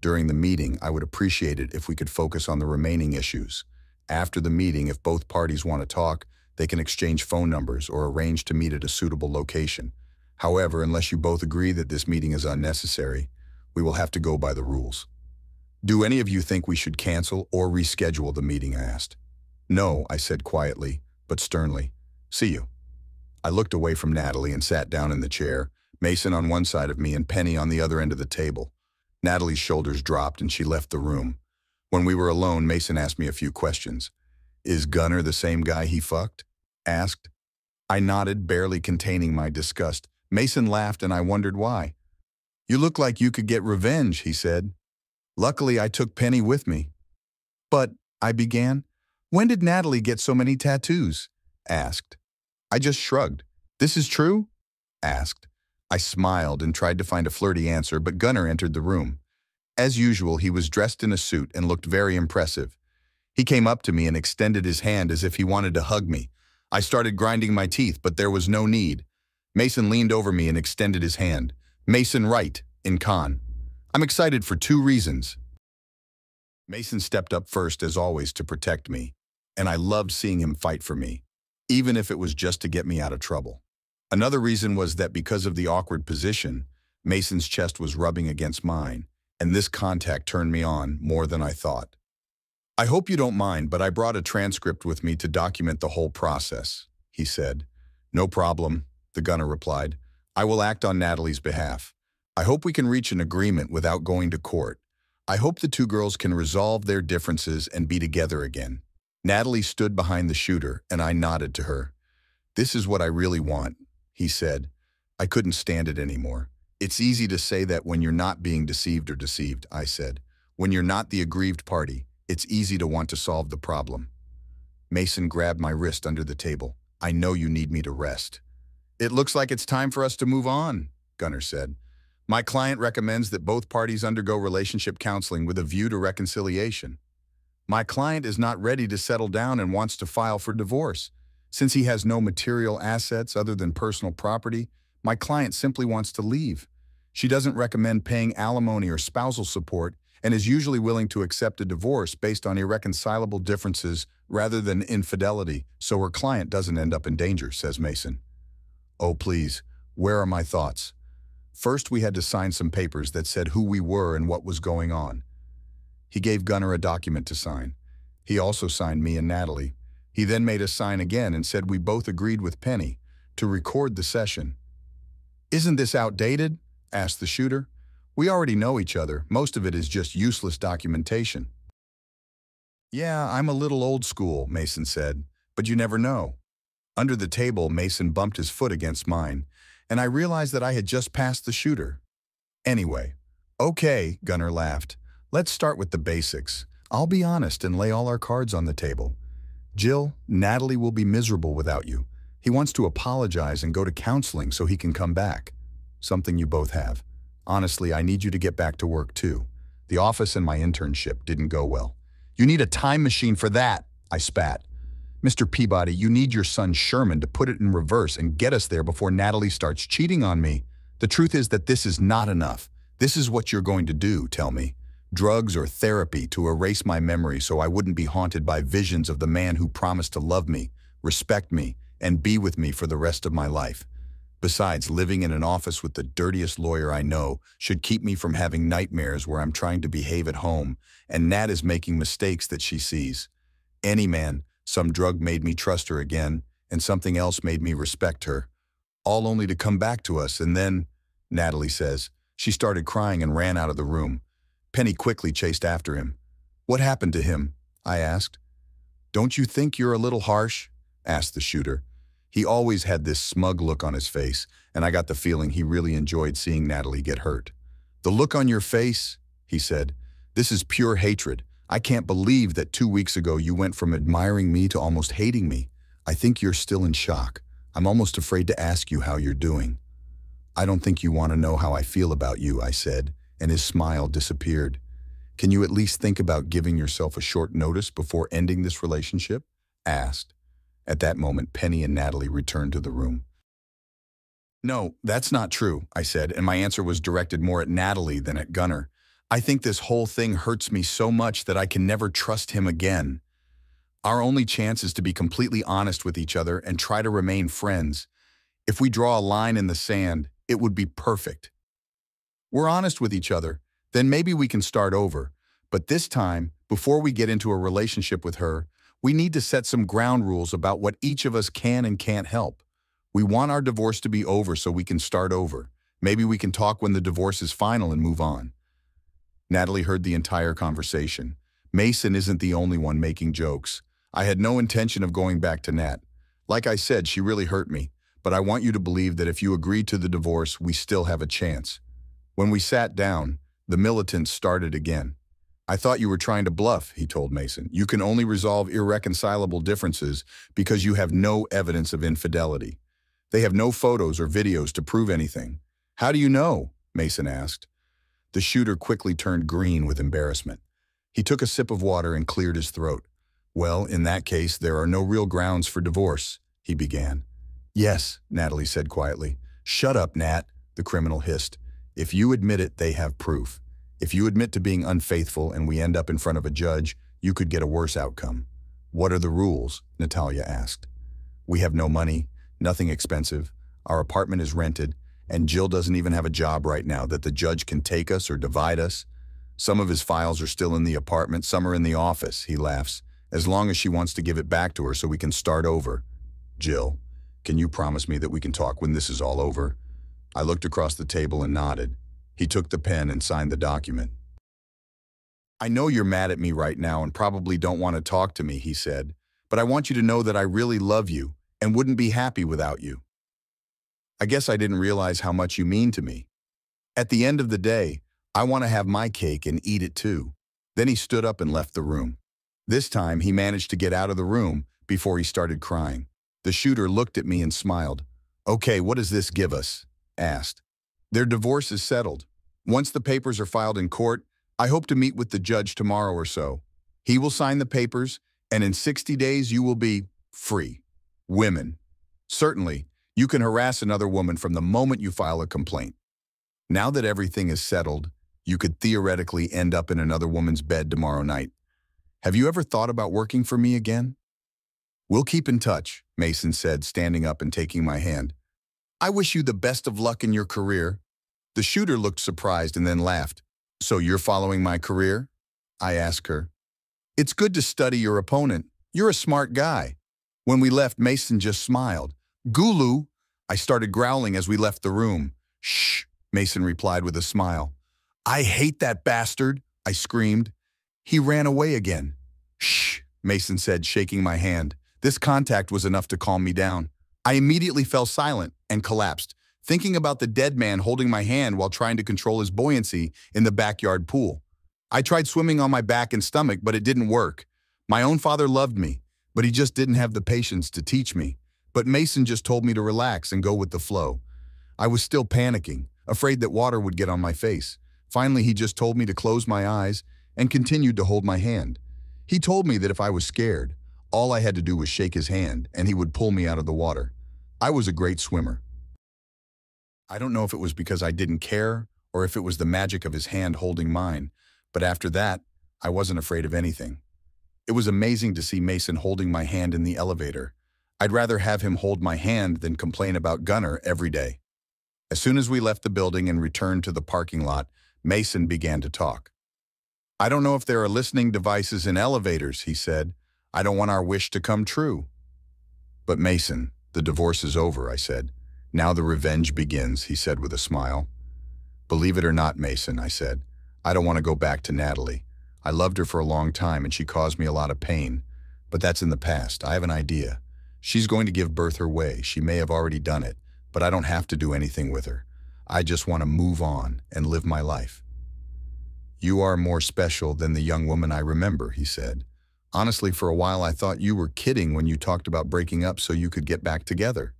During the meeting, I would appreciate it if we could focus on the remaining issues. After the meeting, if both parties want to talk, they can exchange phone numbers or arrange to meet at a suitable location. However, unless you both agree that this meeting is unnecessary, we will have to go by the rules. Do any of you think we should cancel or reschedule the meeting, I asked. No, I said quietly, but sternly. See you. I looked away from Natalie and sat down in the chair, Mason on one side of me and Penny on the other end of the table. Natalie's shoulders dropped and she left the room. When we were alone, Mason asked me a few questions. Is Gunnar the same guy he fucked? Asked. I nodded, barely containing my disgust. Mason laughed and I wondered why. You look like you could get revenge, he said. Luckily, I took Penny with me. But, I began. When did Natalie get so many tattoos? Asked. I just shrugged. This is true? Asked. I smiled and tried to find a flirty answer, but Gunnar entered the room. As usual, he was dressed in a suit and looked very impressive. He came up to me and extended his hand as if he wanted to hug me. I started grinding my teeth, but there was no need. Mason leaned over me and extended his hand. Mason Wright, in con. I'm excited for 2 reasons. Mason stepped up first, as always, to protect me, and I loved seeing him fight for me, even if it was just to get me out of trouble. Another reason was that because of the awkward position, Mason's chest was rubbing against mine, and this contact turned me on more than I thought. I hope you don't mind, but I brought a transcript with me to document the whole process, he said. No problem, the gunner replied. I will act on Natalie's behalf. I hope we can reach an agreement without going to court. I hope the 2 girls can resolve their differences and be together again. Natalie stood behind the shooter, and I nodded to her. This is what I really want, he said. I couldn't stand it anymore. It's easy to say that when you're not being deceived or deceived, I said. When you're not the aggrieved party, it's easy to want to solve the problem. Mason grabbed my wrist under the table. I know you need me to rest. It looks like it's time for us to move on, Gunnar said. My client recommends that both parties undergo relationship counseling with a view to reconciliation. My client is not ready to settle down and wants to file for divorce. Since he has no material assets other than personal property, my client simply wants to leave. She doesn't recommend paying alimony or spousal support and is usually willing to accept a divorce based on irreconcilable differences rather than infidelity, so her client doesn't end up in danger, says Mason. Oh, please, where are my thoughts? First, we had to sign some papers that said who we were and what was going on. He gave Gunnar a document to sign. He also signed me and Natalie. He then made us sign again and said we both agreed with Penny to record the session. Isn't this outdated? Asked the shooter. We already know each other. Most of it is just useless documentation. Yeah, I'm a little old school, Mason said, but you never know. Under the table, Mason bumped his foot against mine, and I realized that I had just passed the shooter. Anyway, okay, Gunnar laughed. Let's start with the basics. I'll be honest and lay all our cards on the table. Jill, Natalie will be miserable without you. He wants to apologize and go to counseling so he can come back. Something you both have. Honestly, I need you to get back to work too. The office and my internship didn't go well. You need a time machine for that, I spat. Mr. Peabody, you need your son Sherman to put it in reverse and get us there before Natalie starts cheating on me. The truth is that this is not enough. This is what you're going to do, tell me. Drugs or therapy to erase my memory so I wouldn't be haunted by visions of the man who promised to love me, respect me, and be with me for the rest of my life. Besides, living in an office with the dirtiest lawyer I know should keep me from having nightmares where I'm trying to behave at home and Nat is making mistakes that she sees. Some drug made me trust her again, and something else made me respect her. All only to come back to us, and then, Natalie says, she started crying and ran out of the room. Penny quickly chased after him. What happened to him? I asked. Don't you think you're a little harsh? Asked the shooter. He always had this smug look on his face, and I got the feeling he really enjoyed seeing Natalie get hurt. The look on your face, he said, this is pure hatred. I can't believe that 2 weeks ago you went from admiring me to almost hating me. I think you're still in shock. I'm almost afraid to ask you how you're doing. I don't think you want to know how I feel about you, I said, and his smile disappeared. Can you at least think about giving yourself a short notice before ending this relationship? Asked. At that moment, Penny and Natalie returned to the room. No, that's not true, I said, and my answer was directed more at Natalie than at Gunnar. I think this whole thing hurts me so much that I can never trust him again. Our only chance is to be completely honest with each other and try to remain friends. If we draw a line in the sand, it would be perfect. We're honest with each other, then maybe we can start over. But this time, before we get into a relationship with her, we need to set some ground rules about what each of us can and can't help. We want our divorce to be over so we can start over. Maybe we can talk when the divorce is final and move on. Natalie heard the entire conversation. Mason isn't the only one making jokes. I had no intention of going back to Nat. Like I said, she really hurt me, but I want you to believe that if you agree to the divorce, we still have a chance. When we sat down, the militants started again. I thought you were trying to bluff, he told Mason. You can only resolve irreconcilable differences because you have no evidence of infidelity. They have no photos or videos to prove anything. How do you know? Mason asked. The shooter quickly turned green with embarrassment. He took a sip of water and cleared his throat. Well, in that case, there are no real grounds for divorce, he began. Yes, Natalie said quietly. Shut up, Nat, the criminal hissed. If you admit it, they have proof. If you admit to being unfaithful and we end up in front of a judge, you could get a worse outcome. What are the rules? Natalia asked. We have no money, nothing expensive. Our apartment is rented, and Jill doesn't even have a job right now that the judge can take us or divide us. Some of his files are still in the apartment, some are in the office, he laughs, as long as she wants to give it back to her so we can start over. Jill, can you promise me that we can talk when this is all over? I looked across the table and nodded. He took the pen and signed the document. I know you're mad at me right now and probably don't want to talk to me, he said, but I want you to know that I really love you and wouldn't be happy without you. I guess I didn't realize how much you mean to me. At the end of the day, I want to have my cake and eat it too. Then he stood up and left the room. This time, he managed to get out of the room before he started crying. The shooter looked at me and smiled. Okay, what does this give us? Asked. Their divorce is settled. Once the papers are filed in court, I hope to meet with the judge tomorrow or so. He will sign the papers, and in 60 days you will be free. Women. Certainly, you can harass another woman from the moment you file a complaint. Now that everything is settled, you could theoretically end up in another woman's bed tomorrow night. Have you ever thought about working for me again? We'll keep in touch, Mason said, standing up and taking my hand. I wish you the best of luck in your career. The shooter looked surprised and then laughed. So you're following my career? I asked her. It's good to study your opponent. You're a smart guy. When we left, Mason just smiled. Gulu, I started growling as we left the room. Shh, Mason replied with a smile. I hate that bastard, I screamed. He ran away again. Shh, Mason said, shaking my hand. This contact was enough to calm me down. I immediately fell silent and collapsed, thinking about the dead man holding my hand while trying to control his buoyancy in the backyard pool. I tried swimming on my back and stomach, but it didn't work. My own father loved me, but he just didn't have the patience to teach me. But Mason just told me to relax and go with the flow. I was still panicking. afraid that water would get on my face. Finally, he just told me to close my eyes and continued to hold my hand. He told me that if I was scared, all I had to do was shake his hand and he would pull me out of the water. I was a great swimmer. I don't know if it was because I didn't care or if it was the magic of his hand holding mine, but after that, I wasn't afraid of anything. It was amazing to see Mason holding my hand in the elevator. I'd rather have him hold my hand than complain about Gunnar every day. As soon as we left the building and returned to the parking lot, Mason began to talk. "I don't know if there are listening devices in elevators," he said. "I don't want our wish to come true." "But Mason, the divorce is over," I said. "Now the revenge begins," he said with a smile. "Believe it or not, Mason," I said, "I don't want to go back to Natalie. I loved her for a long time and she caused me a lot of pain. But that's in the past. I have an idea. She's going to give birth her way. She may have already done it, but I don't have to do anything with her. I just want to move on and live my life." "You are more special than the young woman I remember," he said. "Honestly, for a while I thought you were kidding when you talked about breaking up so you could get back together."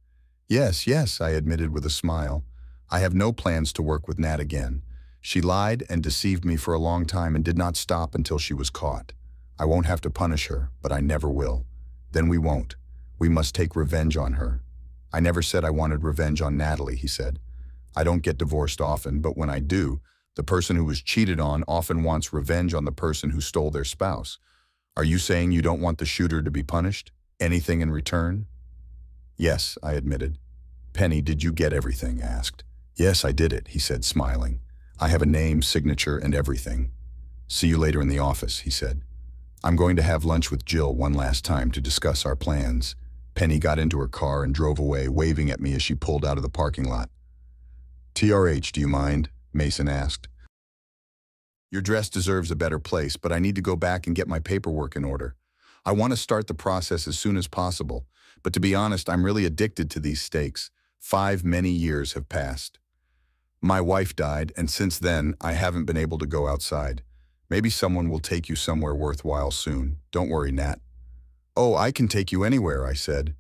Yes, I admitted with a smile. "I have no plans to work with Nat again. She lied and deceived me for a long time and did not stop until she was caught. I won't have to punish her, but I never will. Then we won't. We must take revenge on her." "I never said I wanted revenge on Natalie," he said. "I don't get divorced often, but when I do, the person who was cheated on often wants revenge on the person who stole their spouse. Are you saying you don't want the shooter to be punished? Anything in return?" "Yes," I admitted. "Penny, did you get everything?" I asked. "Yes, I did it," he said, smiling. "I have a name, signature, and everything." "See you later in the office," he said. "I'm going to have lunch with Jill one last time to discuss our plans." Penny got into her car and drove away, waving at me as she pulled out of the parking lot. "TRH, do you mind?" Mason asked. "Your dress deserves a better place, but I need to go back and get my paperwork in order. I want to start the process as soon as possible, but to be honest, I'm really addicted to these stakes. Many years have passed. My wife died, and since then, I haven't been able to go outside. Maybe someone will take you somewhere worthwhile soon. Don't worry, Nat." "Oh, I can take you anywhere," I said.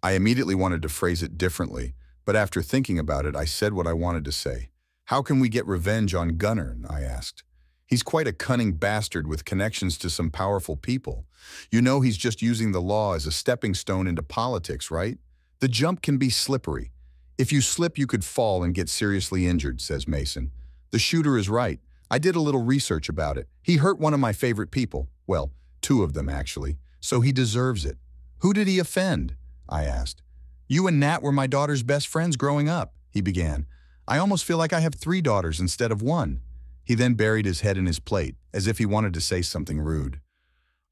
I immediately wanted to phrase it differently, but after thinking about it, I said what I wanted to say. "How can we get revenge on Gunnar?" I asked. "He's quite a cunning bastard with connections to some powerful people. You know he's just using the law as a stepping stone into politics, right? The jump can be slippery. If you slip, you could fall and get seriously injured," says Mason. "The shooter is right. I did a little research about it. He hurt one of my favorite people. Well, two of them, actually. So he deserves it." "Who did he offend?" I asked. "You and Nat were my daughter's best friends growing up," he began. "I almost feel like I have 3 daughters instead of 1. He then buried his head in his plate, as if he wanted to say something rude.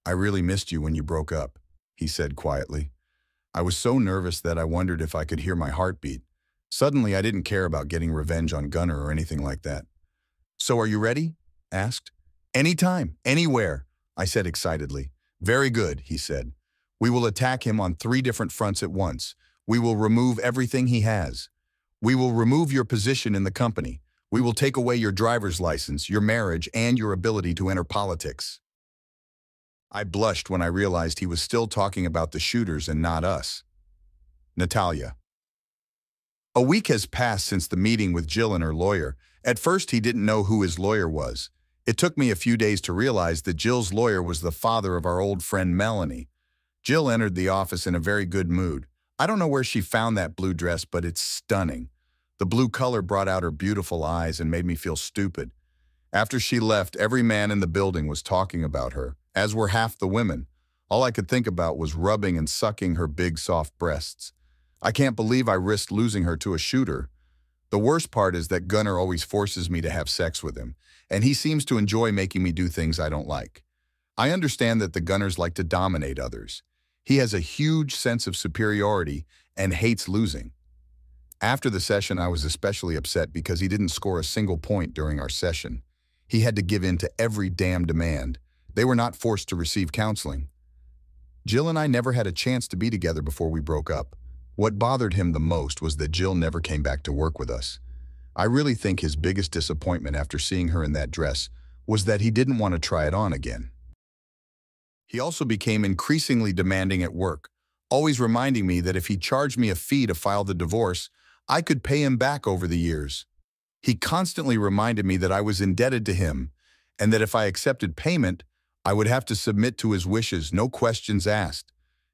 "I really missed you when you broke up," he said quietly. I was so nervous that I wondered if I could hear my heartbeat. Suddenly, I didn't care about getting revenge on Gunnar or anything like that. "So are you ready?" asked. "Anytime, anywhere," I said excitedly. "Very good," he said. "We will attack him on 3 different fronts at once. We will remove everything he has. We will remove your position in the company. We will take away your driver's license, your marriage, and your ability to enter politics." I blushed when I realized he was still talking about the shooters and not us. Natalia. A week has passed since the meeting with Jill and her lawyer. At first, he didn't know who his lawyer was. It took me a few days to realize that Jill's lawyer was the father of our old friend Melanie. Jill entered the office in a very good mood. I don't know where she found that blue dress, but it's stunning. The blue color brought out her beautiful eyes and made me feel stupid. After she left, every man in the building was talking about her, as were half the women. All I could think about was rubbing and sucking her big, soft breasts. I can't believe I risked losing her to a shooter. The worst part is that Gunnar always forces me to have sex with him, and he seems to enjoy making me do things I don't like. I understand that the Gunnars like to dominate others. He has a huge sense of superiority and hates losing. After the session, I was especially upset because he didn't score a single point during our session. He had to give in to every damn demand. They were not forced to receive counseling. Jill and I never had a chance to be together before we broke up. What bothered him the most was that Jill never came back to work with us. I really think his biggest disappointment after seeing her in that dress was that he didn't want to try it on again. He also became increasingly demanding at work, always reminding me that if he charged me a fee to file the divorce, I could pay him back over the years. He constantly reminded me that I was indebted to him and that if I accepted payment, I would have to submit to his wishes, no questions asked.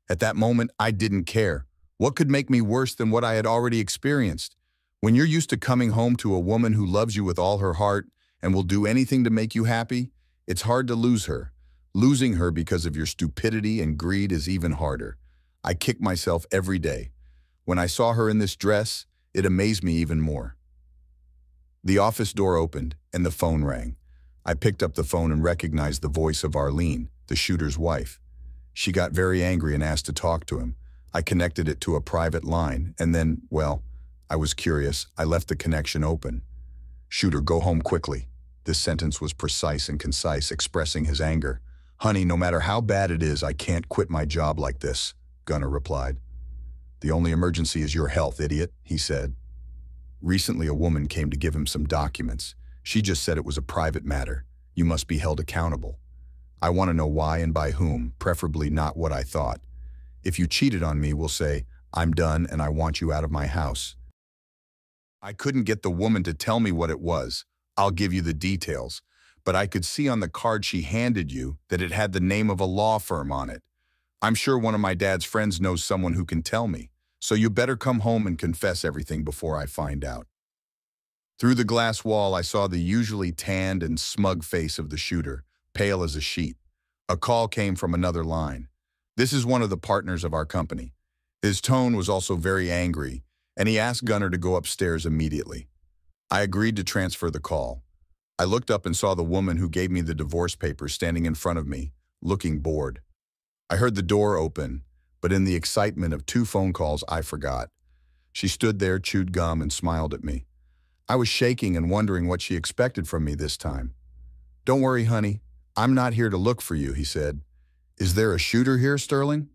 At that moment, I didn't care. What could make me worse than what I had already experienced? When you're used to coming home to a woman who loves you with all her heart and will do anything to make you happy, it's hard to lose her. Losing her because of your stupidity and greed is even harder. I kick myself every day. When I saw her in this dress, it amazed me even more. The office door opened and the phone rang. I picked up the phone and recognized the voice of Arlene, the shooter's wife. She got very angry and asked to talk to him. I connected it to a private line and then, well, I was curious. I left the connection open. "Shooter, go home quickly." This sentence was precise and concise, expressing his anger. "Honey, no matter how bad it is, I can't quit my job like this," Gunnar replied. "The only emergency is your health, idiot," he said. Recently, a woman came to give him some documents. She just said it was a private matter. You must be held accountable. I want to know why and by whom, preferably not what I thought. If you cheated on me, we'll say, I'm done and I want you out of my house. I couldn't get the woman to tell me what it was. I'll give you the details. But I could see on the card she handed you that it had the name of a law firm on it. I'm sure one of my dad's friends knows someone who can tell me. So you better come home and confess everything before I find out. Through the glass wall, I saw the usually tanned and smug face of the shooter, pale as a sheet. A call came from another line. This is one of the partners of our company. His tone was also very angry, and he asked Gunnar to go upstairs immediately. I agreed to transfer the call. I looked up and saw the woman who gave me the divorce papers standing in front of me, looking bored. I heard the door open, but in the excitement of 2 phone calls, I forgot. She stood there, chewed gum, and smiled at me. I was shaking and wondering what she expected from me this time. "Don't worry, honey. I'm not here to look for you," he said. "Is there a shooter here, Sterling?"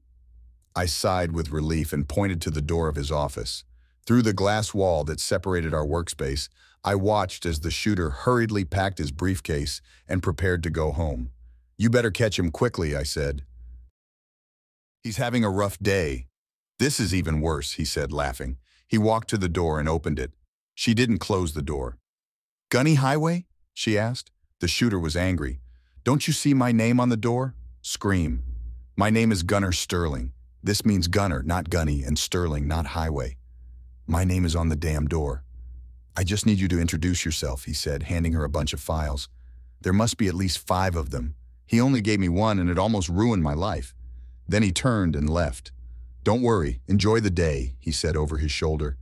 I sighed with relief and pointed to the door of his office. Through the glass wall that separated our workspace, I watched as the shooter hurriedly packed his briefcase and prepared to go home. "You better catch him quickly," I said. "He's having a rough day." "This is even worse," he said, laughing. He walked to the door and opened it. She didn't close the door. "Gunny Highway?" she asked. The shooter was angry. "Don't you see my name on the door?" Scream. "My name is Gunnar Sterling. This means Gunnar, not Gunny, and Sterling, not Highway. My name is on the damn door." "I just need you to introduce yourself," he said, handing her a bunch of files. "There must be at least 5 of them. He only gave me 1 and it almost ruined my life." Then he turned and left. "Don't worry, enjoy the day," he said over his shoulder.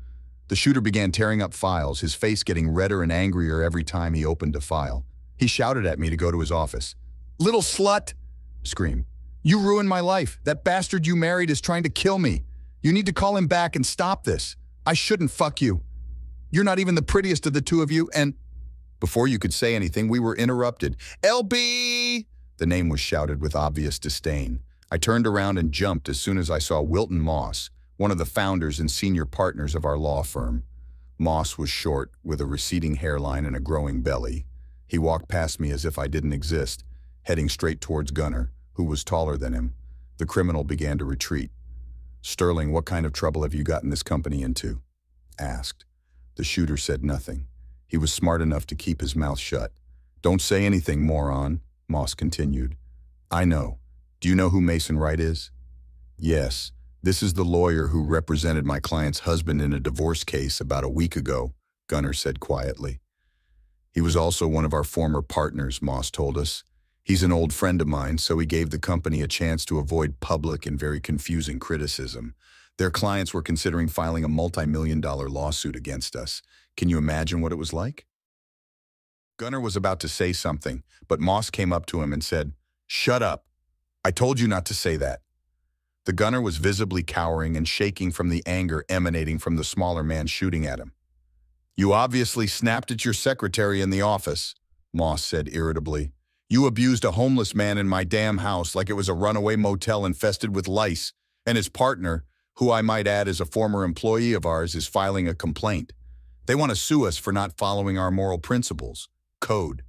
The shooter began tearing up files, his face getting redder and angrier every time he opened a file. He shouted at me to go to his office. "Little slut!" Scream. "You ruined my life. That bastard you married is trying to kill me. You need to call him back and stop this. I shouldn't fuck you. You're not even the prettiest of the 2 of you, and—" Before you could say anything, we were interrupted. "LB!" The name was shouted with obvious disdain. I turned around and jumped as soon as I saw Wilton Moss, one of the founders and senior partners of our law firm. Moss was short, with a receding hairline and a growing belly. He walked past me as if I didn't exist, heading straight towards Gunnar, who was taller than him. The criminal began to retreat. "Sterling, what kind of trouble have you gotten this company into?" asked. The shooter said nothing. He was smart enough to keep his mouth shut. "Don't say anything, moron," Moss continued. "I know. Do you know who Mason Wright is?" "Yes. This is the lawyer who represented my client's husband in a divorce case about a week ago," Gunnar said quietly. "He was also one of our former partners," Moss told us. "He's an old friend of mine, so he gave the company a chance to avoid public and very confusing criticism. Their clients were considering filing a multi-million-dollar lawsuit against us. Can you imagine what it was like?" Gunnar was about to say something, but Moss came up to him and said, "Shut up. I told you not to say that." The gunner was visibly cowering and shaking from the anger emanating from the smaller man shooting at him. "You obviously snapped at your secretary in the office," Moss said irritably. "You abused a homeless man in my damn house like it was a runaway motel infested with lice, and his partner, who I might add is a former employee of ours, is filing a complaint. They want to sue us for not following our moral principles, code.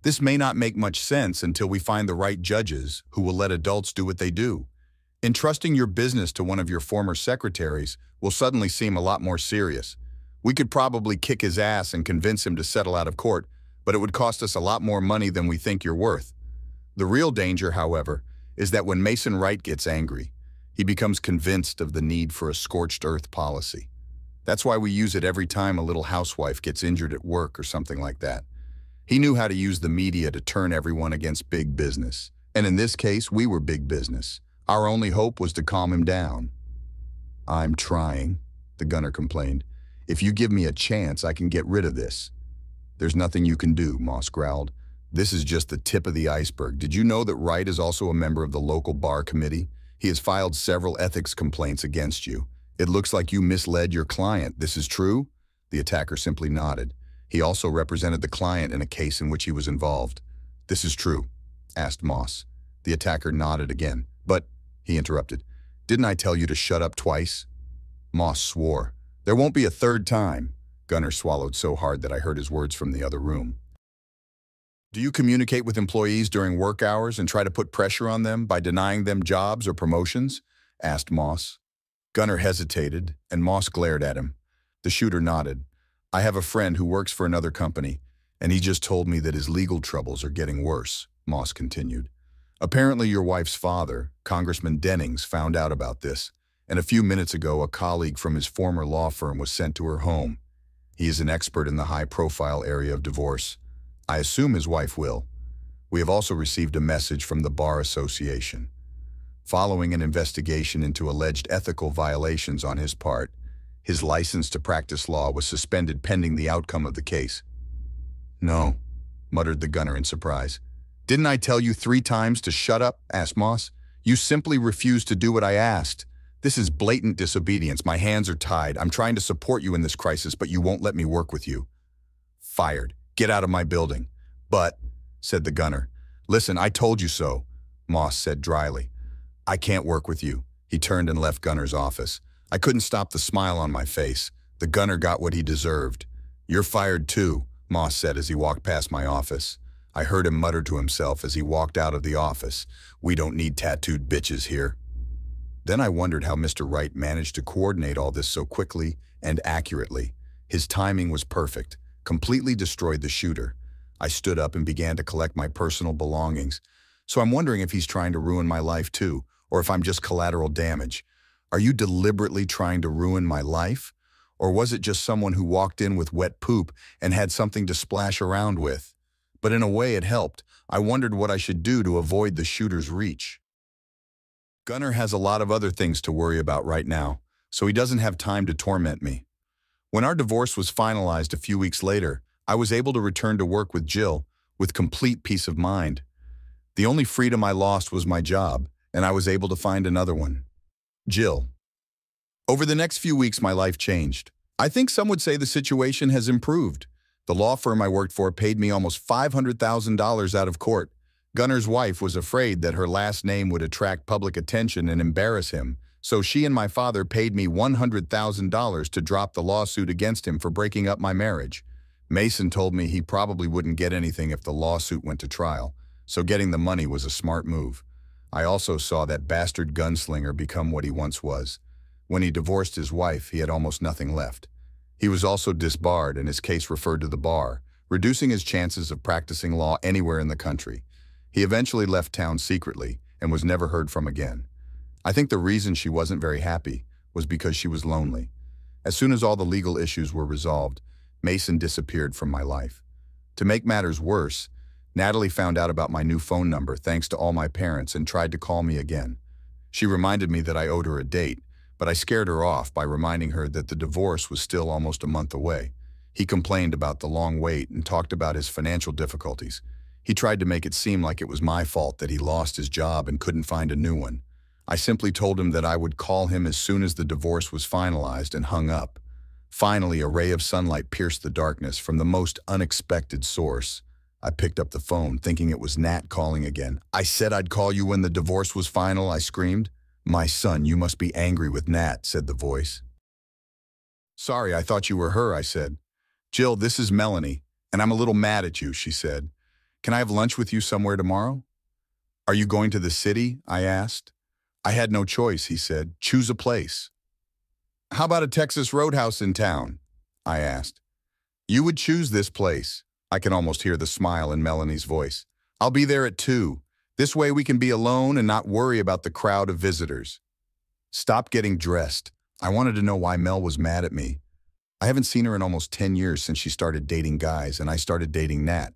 This may not make much sense until we find the right judges who will let adults do what they do. Entrusting your business to one of your former secretaries will suddenly seem a lot more serious. We could probably kick his ass and convince him to settle out of court, but it would cost us a lot more money than we think you're worth. The real danger, however, is that when Mason Wright gets angry, he becomes convinced of the need for a scorched earth policy. That's why we use it every time a little housewife gets injured at work or something like that. He knew how to use the media to turn everyone against big business. And in this case, we were big business. Our only hope was to calm him down. "I'm trying," the gunner complained. "If you give me a chance, I can get rid of this." "There's nothing you can do," Moss growled. "This is just the tip of the iceberg. Did you know that Wright is also a member of the local bar committee? He has filed several ethics complaints against you. It looks like you misled your client. This is true?" The attacker simply nodded. He also represented the client in a case in which he was involved. "This is true?" asked Moss. The attacker nodded again. "But," he interrupted, "didn't I tell you to shut up twice?" Moss swore. "There won't be a third time." Gunner swallowed so hard that I heard his words from the other room. "Do you communicate with employees during work hours and try to put pressure on them by denying them jobs or promotions?" asked Moss. Gunner hesitated, and Moss glared at him. The shooter nodded. "I have a friend who works for another company, and he just told me that his legal troubles are getting worse," Moss continued. "Apparently your wife's father, Congressman Dennings, found out about this, and a few minutes ago a colleague from his former law firm was sent to her home. He is an expert in the high-profile area of divorce. I assume his wife will. We have also received a message from the Bar Association. Following an investigation into alleged ethical violations on his part, his license to practice law was suspended pending the outcome of the case." "No," muttered the gunner in surprise. "Didn't I tell you 3 times to shut up?" asked Moss. "You simply refused to do what I asked. This is blatant disobedience. My hands are tied. I'm trying to support you in this crisis, but you won't let me work with you." "Fired. Get out of my building." "But," said the gunner. "Listen, I told you so," Moss said dryly. "I can't work with you." He turned and left Gunner's office. I couldn't stop the smile on my face. The gunner got what he deserved. "You're fired too," Moss said as he walked past my office. I heard him mutter to himself as he walked out of the office. "We don't need tattooed bitches here." Then I wondered how Mr. Wright managed to coordinate all this so quickly and accurately. His timing was perfect, completely destroyed the shooter. I stood up and began to collect my personal belongings. So I'm wondering if he's trying to ruin my life too, or if I'm just collateral damage. Are you deliberately trying to ruin my life? Or was it just someone who walked in with wet poop and had something to splash around with? But in a way it helped. I wondered what I should do to avoid the shooter's reach. Gunner has a lot of other things to worry about right now, so he doesn't have time to torment me. When our divorce was finalized a few weeks later, I was able to return to work with Jill with complete peace of mind. The only freedom I lost was my job, and I was able to find another one. Jill. Over the next few weeks, my life changed. I think some would say the situation has improved. The law firm I worked for paid me almost $500,000 out of court. Gunner's wife was afraid that her last name would attract public attention and embarrass him, so she and my father paid me $100,000 to drop the lawsuit against him for breaking up my marriage. Mason told me he probably wouldn't get anything if the lawsuit went to trial, so getting the money was a smart move. I also saw that bastard gunslinger become what he once was. When he divorced his wife, he had almost nothing left. He was also disbarred and his case referred to the bar, reducing his chances of practicing law anywhere in the country. He eventually left town secretly and was never heard from again. I think the reason she wasn't very happy was because she was lonely. As soon as all the legal issues were resolved, Mason disappeared from my life. To make matters worse, Natalie found out about my new phone number thanks to all my parents and tried to call me again. She reminded me that I owed her a date, but I scared her off by reminding her that the divorce was still almost a month away. He complained about the long wait and talked about his financial difficulties. He tried to make it seem like it was my fault that he lost his job and couldn't find a new one. I simply told him that I would call him as soon as the divorce was finalized and hung up. Finally, a ray of sunlight pierced the darkness from the most unexpected source. I picked up the phone, thinking it was Nat calling again. "I said I'd call you when the divorce was final," I screamed. "My son, you must be angry with Nat," said the voice. "Sorry, I thought you were her," I said. "Jill, this is Melanie, and I'm a little mad at you," she said. "Can I have lunch with you somewhere tomorrow?" "Are you going to the city?" I asked. "I had no choice," he said. "Choose a place." "How about a Texas Roadhouse in town?" I asked. You would choose this place. I can almost hear the smile in Melanie's voice. I'll be there at 2. This way we can be alone and not worry about the crowd of visitors. Stop getting dressed. I wanted to know why Mel was mad at me. I haven't seen her in almost 10 years since she started dating guys and I started dating Nat.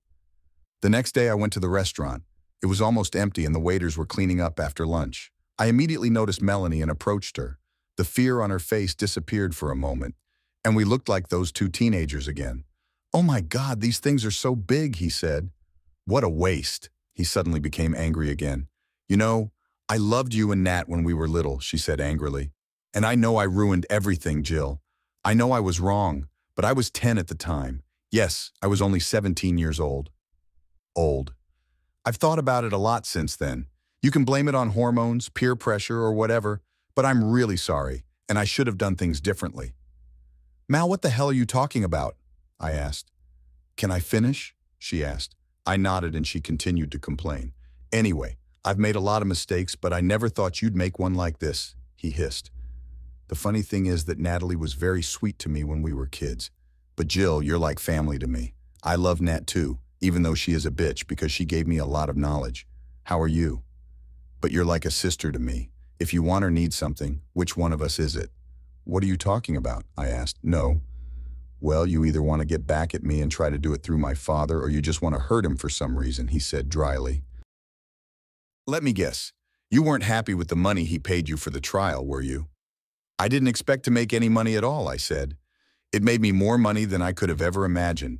The next day I went to the restaurant. It was almost empty and the waiters were cleaning up after lunch. I immediately noticed Melanie and approached her. The fear on her face disappeared for a moment, and we looked like those 2 teenagers again. Oh my God, these things are so big, he said. What a waste. He suddenly became angry again. You know, I loved you and Nat when we were little, she said angrily. And I know I ruined everything, Jill. I know I was wrong, but I was 10 at the time. Yes, I was only 17 years old. Old. I've thought about it a lot since then. You can blame it on hormones, peer pressure, or whatever, but I'm really sorry, and I should have done things differently. Mal, what the hell are you talking about? I asked. Can I finish? She asked. I nodded and she continued to complain. Anyway, I've made a lot of mistakes, but I never thought you'd make one like this, he hissed. The funny thing is that Natalie was very sweet to me when we were kids. But Jill, you're like family to me. I love Nat too, even though she is a bitch because she gave me a lot of knowledge. How are you? But you're like a sister to me. If you want or need something, which one of us is it? What are you talking about? I asked. No. Well, you either want to get back at me and try to do it through my father, or you just want to hurt him for some reason, he said dryly. Let me guess. You weren't happy with the money he paid you for the trial, were you? I didn't expect to make any money at all, I said. It made me more money than I could have ever imagined.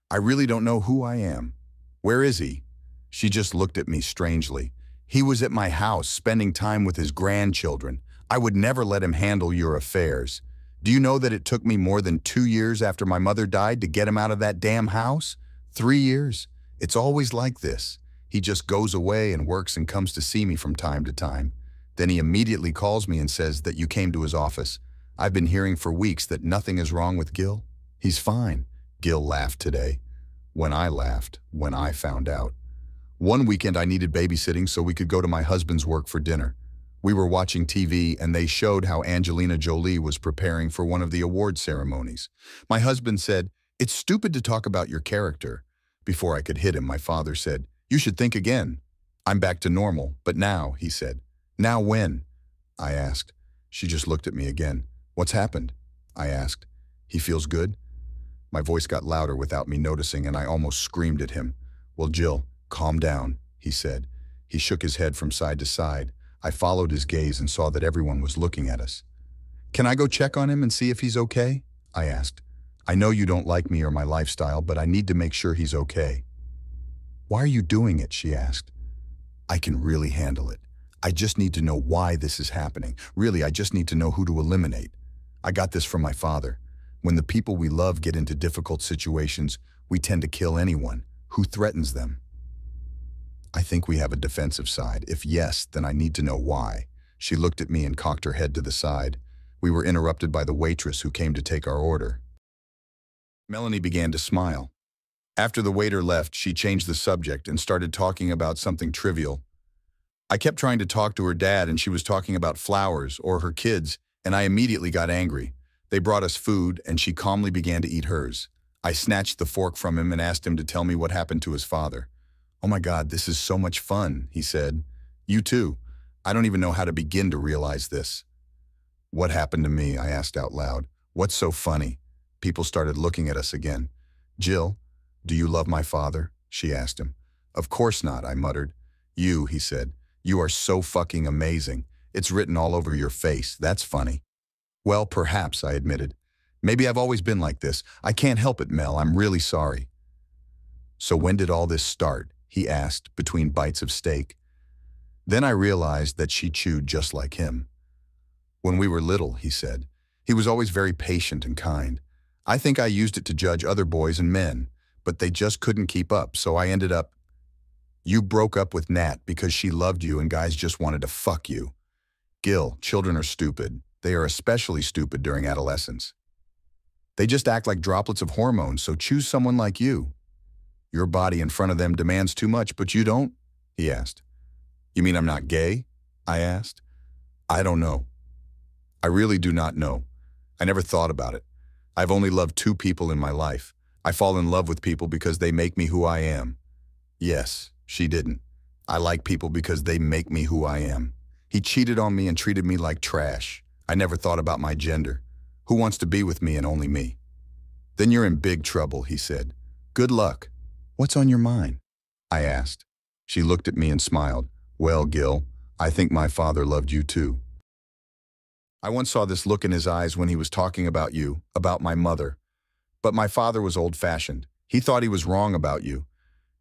I really don't know who I am. Where is he? She just looked at me strangely. He was at my house, spending time with his grandchildren. I would never let him handle your affairs. Do you know that it took me more than 2 years after my mother died to get him out of that damn house? 3 years. It's always like this. He just goes away and works and comes to see me from time to time. Then he immediately calls me and says that you came to his office. I've been hearing for weeks that nothing is wrong with Gil. He's fine. Gil laughed today. When I laughed, when I found out. One weekend I needed babysitting so we could go to my husband's work for dinner. We were watching TV and they showed how Angelina Jolie was preparing for one of the award ceremonies. My husband said, "It's stupid to talk about your character." Before I could hit him, my father said, "You should think again." I'm back to normal, but now, he said. Now when? I asked. She just looked at me again. What's happened? I asked. He feels good? My voice got louder without me noticing and I almost screamed at him. Well, Jill, calm down, he said. He shook his head from side to side. I followed his gaze and saw that everyone was looking at us. Can I go check on him and see if he's okay? I asked. I know you don't like me or my lifestyle, but I need to make sure he's okay. Why are you doing it? She asked. I can really handle it. I just need to know why this is happening. Really, I just need to know who to eliminate. I got this from my father. When the people we love get into difficult situations, we tend to kill anyone who threatens them. I think we have a defensive side. If yes, then I need to know why. She looked at me and cocked her head to the side. We were interrupted by the waitress who came to take our order. Melanie began to smile. After the waiter left, she changed the subject and started talking about something trivial. I kept trying to talk to her dad and she was talking about flowers or her kids, and I immediately got angry. They brought us food and she calmly began to eat hers. I snatched the fork from him and asked him to tell me what happened to his father. Oh my God, this is so much fun, he said. You too. I don't even know how to begin to realize this. What happened to me? I asked out loud. What's so funny? People started looking at us again. Jill, do you love my father? She asked him. Of course not, I muttered. You, he said. You are so fucking amazing. It's written all over your face. That's funny. Well, perhaps, I admitted. Maybe I've always been like this. I can't help it, Mel. I'm really sorry. So when did all this start? He asked, between bites of steak. Then I realized that she chewed just like him. When we were little, he said. He was always very patient and kind. I think I used it to judge other boys and men, but they just couldn't keep up, so I ended up. You broke up with Nat because she loved you and guys just wanted to fuck you. Gil, children are stupid. They are especially stupid during adolescence. They just act like droplets of hormones, so choose someone like you. Your body in front of them demands too much, but you don't? He asked. You mean I'm not gay? I asked. I don't know. I really do not know. I never thought about it. I've only loved two people in my life. I fall in love with people because they make me who I am. Yes, she didn't. I like people because they make me who I am. He cheated on me and treated me like trash. I never thought about my gender. Who wants to be with me and only me? Then you're in big trouble, he said. Good luck. What's on your mind? I asked. She looked at me and smiled. Well, Gil, I think my father loved you too. I once saw this look in his eyes when he was talking about you, about my mother. But my father was old-fashioned. He thought he was wrong about you.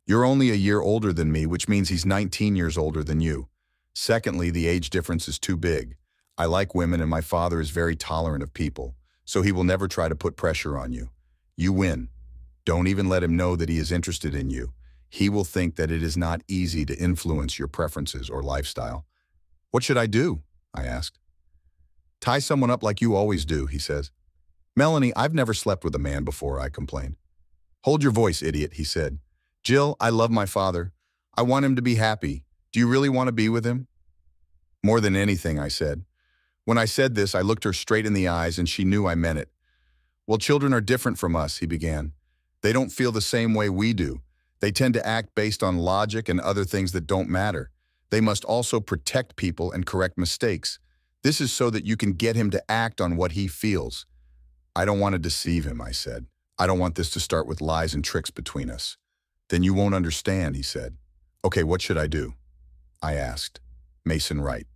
You're only a year older than me, which means he's 19 years older than you. Secondly, the age difference is too big. I like women and my father is very tolerant of people, so he will never try to put pressure on you. You win. Don't even let him know that he is interested in you. He will think that it is not easy to influence your preferences or lifestyle. What should I do? I asked. Tie someone up like you always do, he says. Melanie, I've never slept with a man before, I complained. Hold your voice, idiot, he said. Jill, I love my father. I want him to be happy. Do you really want to be with him? More than anything, I said. When I said this, I looked her straight in the eyes and she knew I meant it. Well, children are different from us, he began. They don't feel the same way we do. They tend to act based on logic and other things that don't matter. They must also protect people and correct mistakes. This is so that you can get him to act on what he feels. I don't want to deceive him, I said. I don't want this to start with lies and tricks between us. Then you won't understand, he said. Okay, what should I do? I asked. Mason Wright.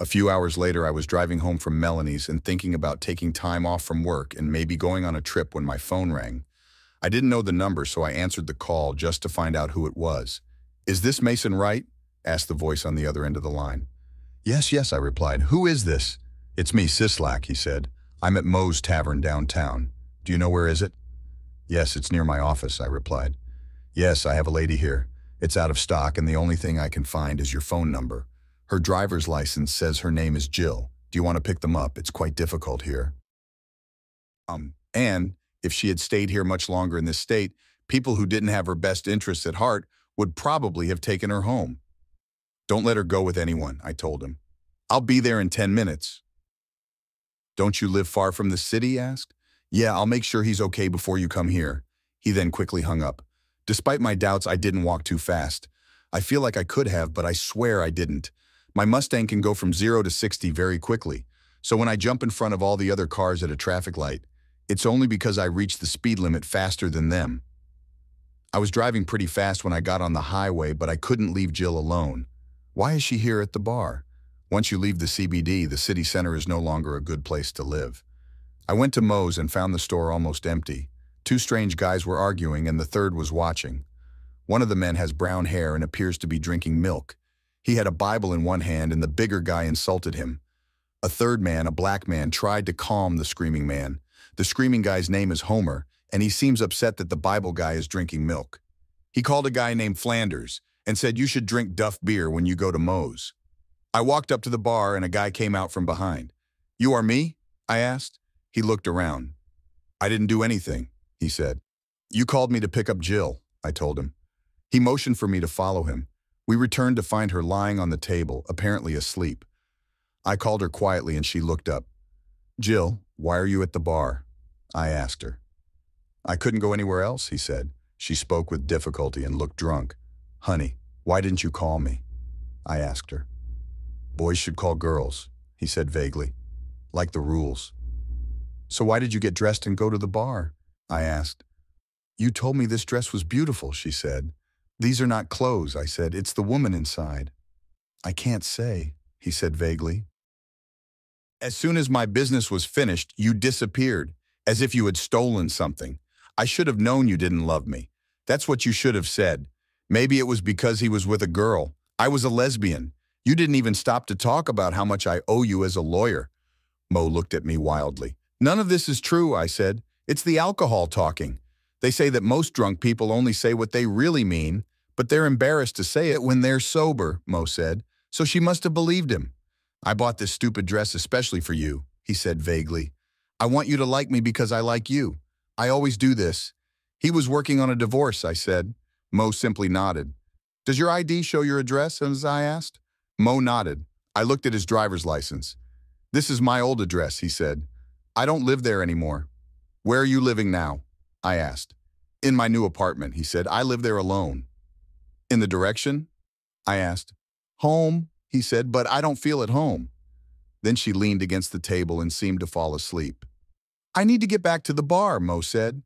A few hours later, I was driving home from Melanie's and thinking about taking time off from work and maybe going on a trip when my phone rang. I didn't know the number, so I answered the call just to find out who it was. Is this Mason Wright? Asked the voice on the other end of the line. Yes, I replied. Who is this? It's me, Sislak, he said. I'm at Moe's Tavern downtown. Do you know where is it? Yes, it's near my office, I replied. Yes, I have a lady here. It's out of stock and the only thing I can find is your phone number. Her driver's license says her name is Jill. Do you want to pick them up? It's quite difficult here. And if she had stayed here much longer in this state, people who didn't have her best interests at heart would probably have taken her home. Don't let her go with anyone, I told him. I'll be there in 10 minutes. Don't you live far from the city? He asked. Yeah, I'll make sure he's okay before you come here. He then quickly hung up. Despite my doubts, I didn't walk too fast. I feel like I could have, but I swear I didn't. My Mustang can go from 0 to 60 very quickly, so when I jump in front of all the other cars at a traffic light, it's only because I reached the speed limit faster than them. I was driving pretty fast when I got on the highway, but I couldn't leave Jill alone. Why is she here at the bar? Once you leave the CBD, the city center is no longer a good place to live. I went to Moe's and found the store almost empty. Two strange guys were arguing and the third was watching. One of the men has brown hair and appears to be drinking milk. He had a Bible in one hand and the bigger guy insulted him. A third man, a black man, tried to calm the screaming man. The screaming guy's name is Homer, and he seems upset that the Bible guy is drinking milk. He called a guy named Flanders and said you should drink Duff beer when you go to Moe's. I walked up to the bar and a guy came out from behind. You are me? I asked. He looked around. I didn't do anything, he said. You called me to pick up Jill, I told him. He motioned for me to follow him. We returned to find her lying on the table, apparently asleep. I called her quietly and she looked up. Jill, why are you at the bar? I asked her. I couldn't go anywhere else, he said. She spoke with difficulty and looked drunk. Honey, why didn't you call me? I asked her. Boys should call girls, he said vaguely. Like the rules. So why did you get dressed and go to the bar? I asked. You told me this dress was beautiful, she said. These are not clothes, I said. It's the woman inside. I can't say, he said vaguely. As soon as my business was finished, you disappeared, as if you had stolen something. I should have known you didn't love me. That's what you should have said. Maybe it was because he was with a girl. I was a lesbian. You didn't even stop to talk about how much I owe you as a lawyer. Mo looked at me wildly. None of this is true, I said. It's the alcohol talking. They say that most drunk people only say what they really mean, but they're embarrassed to say it when they're sober, Mo said. So she must have believed him. I bought this stupid dress especially for you, he said vaguely. I want you to like me because I like you. I always do this. He was working on a divorce, I said. Mo simply nodded. Does your ID show your address, as I asked? Mo nodded. I looked at his driver's license. This is my old address, he said. I don't live there anymore. Where are you living now? I asked. In my new apartment, he said. I live there alone. In the direction? I asked. Home, he said, but I don't feel at home. Then she leaned against the table and seemed to fall asleep. I need to get back to the bar, Mo said.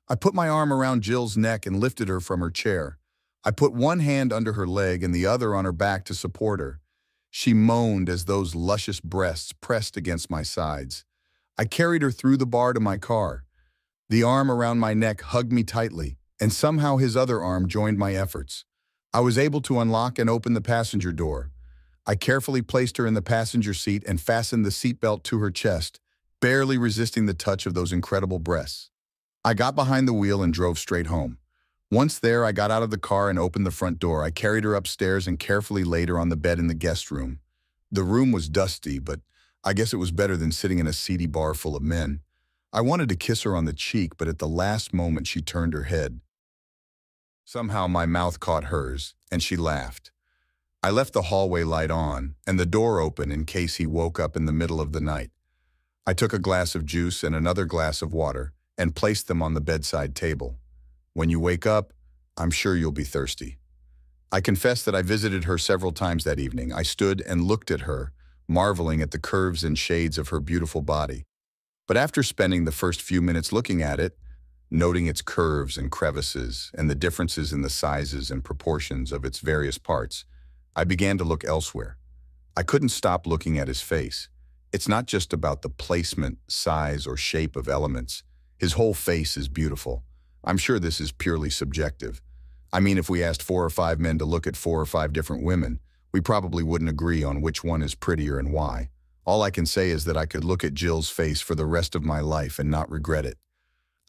I put my arm around Jill's neck and lifted her from her chair. I put one hand under her leg and the other on her back to support her. She moaned as those luscious breasts pressed against my sides. I carried her through the bar to my car. The arm around my neck hugged me tightly, and somehow his other arm joined my efforts. I was able to unlock and open the passenger door. I carefully placed her in the passenger seat and fastened the seatbelt to her chest, barely resisting the touch of those incredible breasts. I got behind the wheel and drove straight home. Once there, I got out of the car and opened the front door. I carried her upstairs and carefully laid her on the bed in the guest room. The room was dusty, but I guess it was better than sitting in a seedy bar full of men. I wanted to kiss her on the cheek, but at the last moment she turned her head. Somehow my mouth caught hers, and she laughed. I left the hallway light on and the door open in case he woke up in the middle of the night. I took a glass of juice and another glass of water and placed them on the bedside table. When you wake up, I'm sure you'll be thirsty. I confess that I visited her several times that evening. I stood and looked at her, marveling at the curves and shades of her beautiful body. But after spending the first few minutes looking at it, noting its curves and crevices and the differences in the sizes and proportions of its various parts, I began to look elsewhere. I couldn't stop looking at his face. It's not just about the placement, size, or shape of elements. His whole face is beautiful. I'm sure this is purely subjective. I mean, if we asked 4 or 5 men to look at 4 or 5 different women, we probably wouldn't agree on which one is prettier and why. All I can say is that I could look at Jill's face for the rest of my life and not regret it.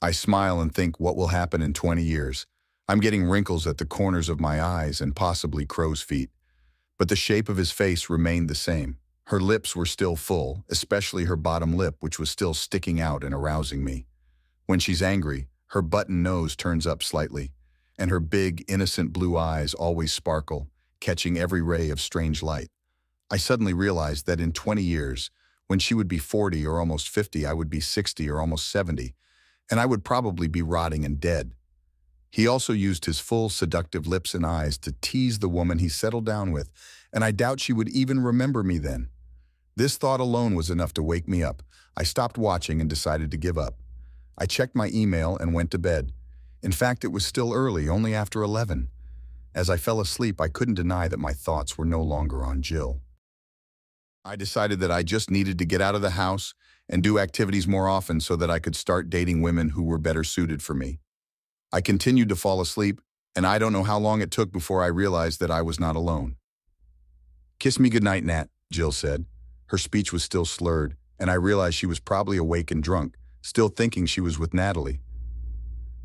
I smile and think, what will happen in 20 years? I'm getting wrinkles at the corners of my eyes and possibly crow's feet. But the shape of his face remained the same. Her lips were still full, especially her bottom lip, which was still sticking out and arousing me. When she's angry, her button nose turns up slightly, and her big, innocent blue eyes always sparkle, catching every ray of strange light. I suddenly realized that in 20 years, when she would be 40 or almost 50, I would be 60 or almost 70, and I would probably be rotting and dead. He also used his full, seductive lips and eyes to tease the woman he settled down with, and I doubt she would even remember me then. This thought alone was enough to wake me up. I stopped watching and decided to give up. I checked my email and went to bed. In fact, it was still early, only after 11. As I fell asleep, I couldn't deny that my thoughts were no longer on Jill. I decided that I just needed to get out of the house and do activities more often so that I could start dating women who were better suited for me. I continued to fall asleep, and I don't know how long it took before I realized that I was not alone. "Kiss me goodnight, Nat," Jill said. Her speech was still slurred, and I realized she was probably awake and drunk, still thinking she was with Natalie.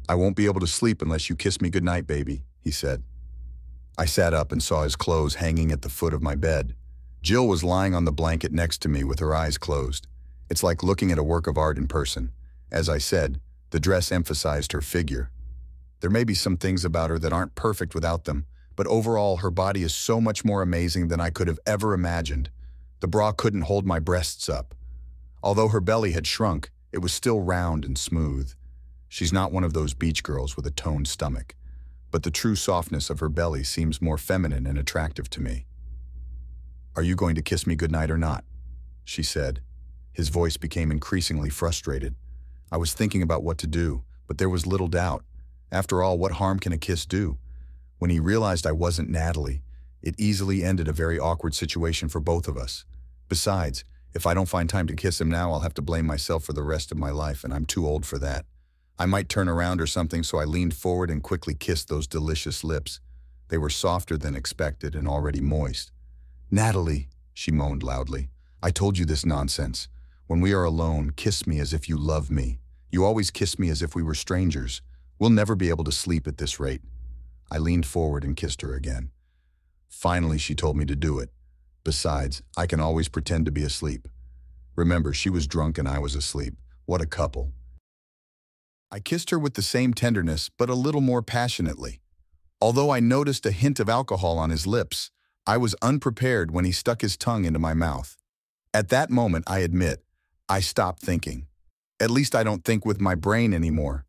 "I won't be able to sleep unless you kiss me goodnight, baby," he said. I sat up and saw his clothes hanging at the foot of my bed. Jill was lying on the blanket next to me with her eyes closed. It's like looking at a work of art in person. As I said, the dress emphasized her figure. There may be some things about her that aren't perfect without them, but overall her body is so much more amazing than I could have ever imagined. The bra couldn't hold my breasts up. Although her belly had shrunk, it was still round and smooth. She's not one of those beach girls with a toned stomach, but the true softness of her belly seems more feminine and attractive to me. "Are you going to kiss me goodnight or not?" she said. His voice became increasingly frustrated. I was thinking about what to do, but there was little doubt. After all, what harm can a kiss do? When he realized I wasn't Natalie, it easily ended a very awkward situation for both of us. Besides, if I don't find time to kiss him now, I'll have to blame myself for the rest of my life, and I'm too old for that. I might turn around or something, so I leaned forward and quickly kissed those delicious lips. They were softer than expected and already moist. "Natalie," she moaned loudly, "I told you this nonsense. When we are alone, kiss me as if you love me. You always kiss me as if we were strangers. We'll never be able to sleep at this rate." I leaned forward and kissed her again. Finally, she told me to do it. Besides, I can always pretend to be asleep. Remember, she was drunk and I was asleep. What a couple. I kissed her with the same tenderness, but a little more passionately. Although I noticed a hint of alcohol on his lips, I was unprepared when he stuck his tongue into my mouth. At that moment, I admit, I stopped thinking. At least I don't think with my brain anymore.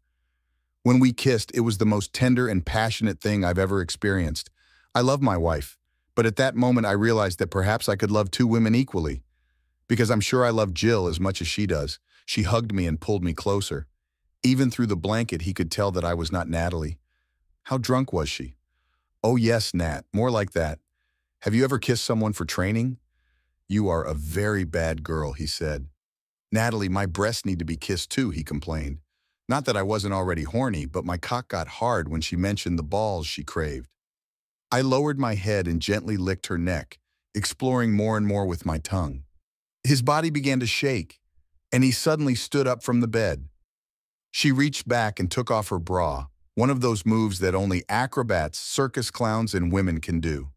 When we kissed, it was the most tender and passionate thing I've ever experienced. I love my wife, but at that moment I realized that perhaps I could love two women equally, because I'm sure I love Jill as much as she does. She hugged me and pulled me closer. Even through the blanket, he could tell that I was not Natalie. How drunk was she? Oh yes, Nat, more like that. Have you ever kissed someone for training? You are a very bad girl, he said. Natalie, my breasts need to be kissed too, he complained. Not that I wasn't already horny, but my cock got hard when she mentioned the balls she craved. I lowered my head and gently licked her neck, exploring more and more with my tongue. His body began to shake, and he suddenly stood up from the bed. She reached back and took off her bra, one of those moves that only acrobats, circus clowns, and women can do.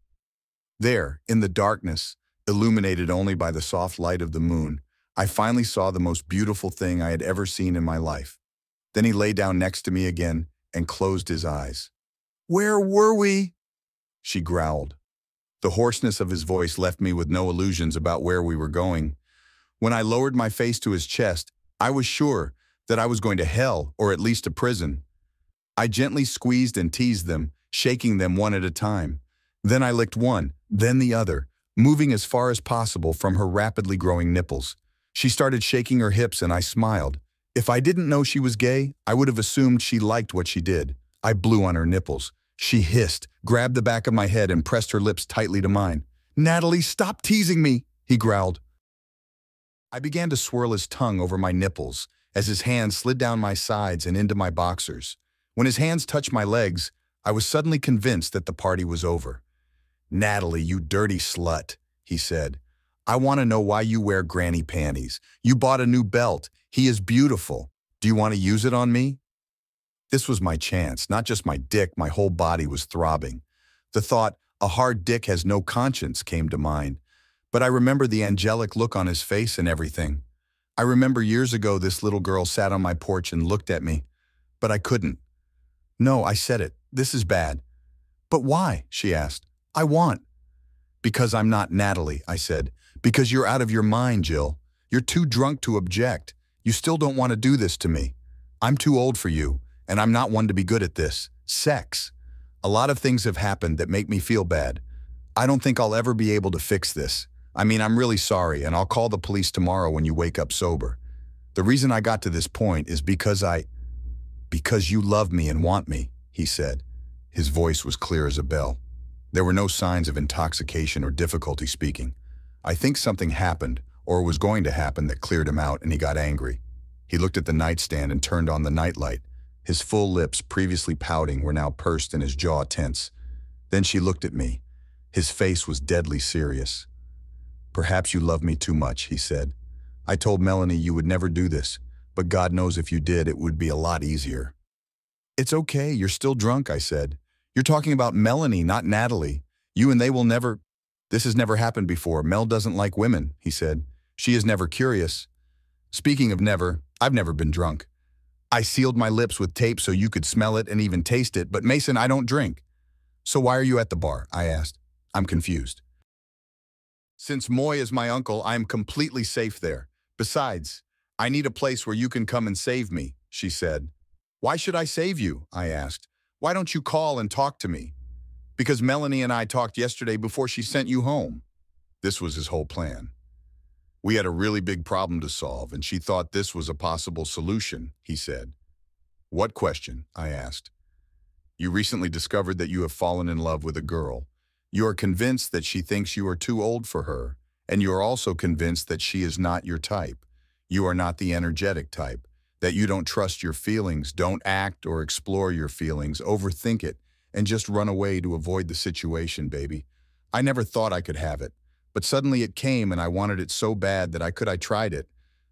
There, in the darkness, illuminated only by the soft light of the moon, I finally saw the most beautiful thing I had ever seen in my life. Then he lay down next to me again and closed his eyes. "Where were we?" she growled. The hoarseness of his voice left me with no illusions about where we were going. When I lowered my face to his chest, I was sure that I was going to hell or at least to prison. I gently squeezed and teased them, shaking them one at a time. Then I licked one, then the other, moving as far as possible from her rapidly growing nipples. She started shaking her hips and I smiled. If I didn't know she was gay, I would have assumed she liked what she did. I blew on her nipples. She hissed, grabbed the back of my head and pressed her lips tightly to mine. "Natalie, stop teasing me," he growled. I began to swirl his tongue over my nipples as his hands slid down my sides and into my boxers. When his hands touched my legs, I was suddenly convinced that the party was over. "Natalie, you dirty slut," he said. "I want to know why you wear granny panties. You bought a new belt. He is beautiful. Do you want to use it on me?" This was my chance, not just my dick, my whole body was throbbing. The thought, "a hard dick has no conscience," came to mind. But I remember the angelic look on his face and everything. I remember years ago this little girl sat on my porch and looked at me, but I couldn't. "No," I said it. "This is bad." "But why?" she asked. "I want." "Because I'm not Natalie," I said. "Because you're out of your mind, Jill. You're too drunk to object. You still don't want to do this to me. I'm too old for you, and I'm not one to be good at this. Sex. A lot of things have happened that make me feel bad. I don't think I'll ever be able to fix this. I mean, I'm really sorry, and I'll call the police tomorrow when you wake up sober. The reason I got to this point is because you love me and want me," he said. His voice was clear as a bell. There were no signs of intoxication or difficulty speaking. I think something happened, or was going to happen, that cleared him out, and he got angry. He looked at the nightstand and turned on the nightlight. His full lips, previously pouting, were now pursed and his jaw tense. Then she looked at me. His face was deadly serious. "Perhaps you love me too much," he said. "I told Melanie you would never do this, but God knows if you did, it would be a lot easier." "It's okay, you're still drunk," I said. "You're talking about Melanie, not Natalie. You and they will never—" "This has never happened before. Mel doesn't like women," he said. "She is never curious." "Speaking of never, I've never been drunk. I sealed my lips with tape so you could smell it and even taste it, but Mason, I don't drink." "So why are you at the bar?" I asked. I'm confused. "Since Moy is my uncle, I am completely safe there. Besides, I need a place where you can come and save me," she said. "Why should I save you?" I asked. "Why don't you call and talk to me?" "Because Melanie and I talked yesterday before she sent you home." This was his whole plan. "We had a really big problem to solve, and she thought this was a possible solution," he said. "What question?" I asked. "You recently discovered that you have fallen in love with a girl. You are convinced that she thinks you are too old for her, and you are also convinced that she is not your type. You are not the energetic type, that you don't trust your feelings, don't act or explore your feelings, overthink it, and just run away to avoid the situation, baby. I never thought I could have it, but suddenly it came and I wanted it so bad that I tried it,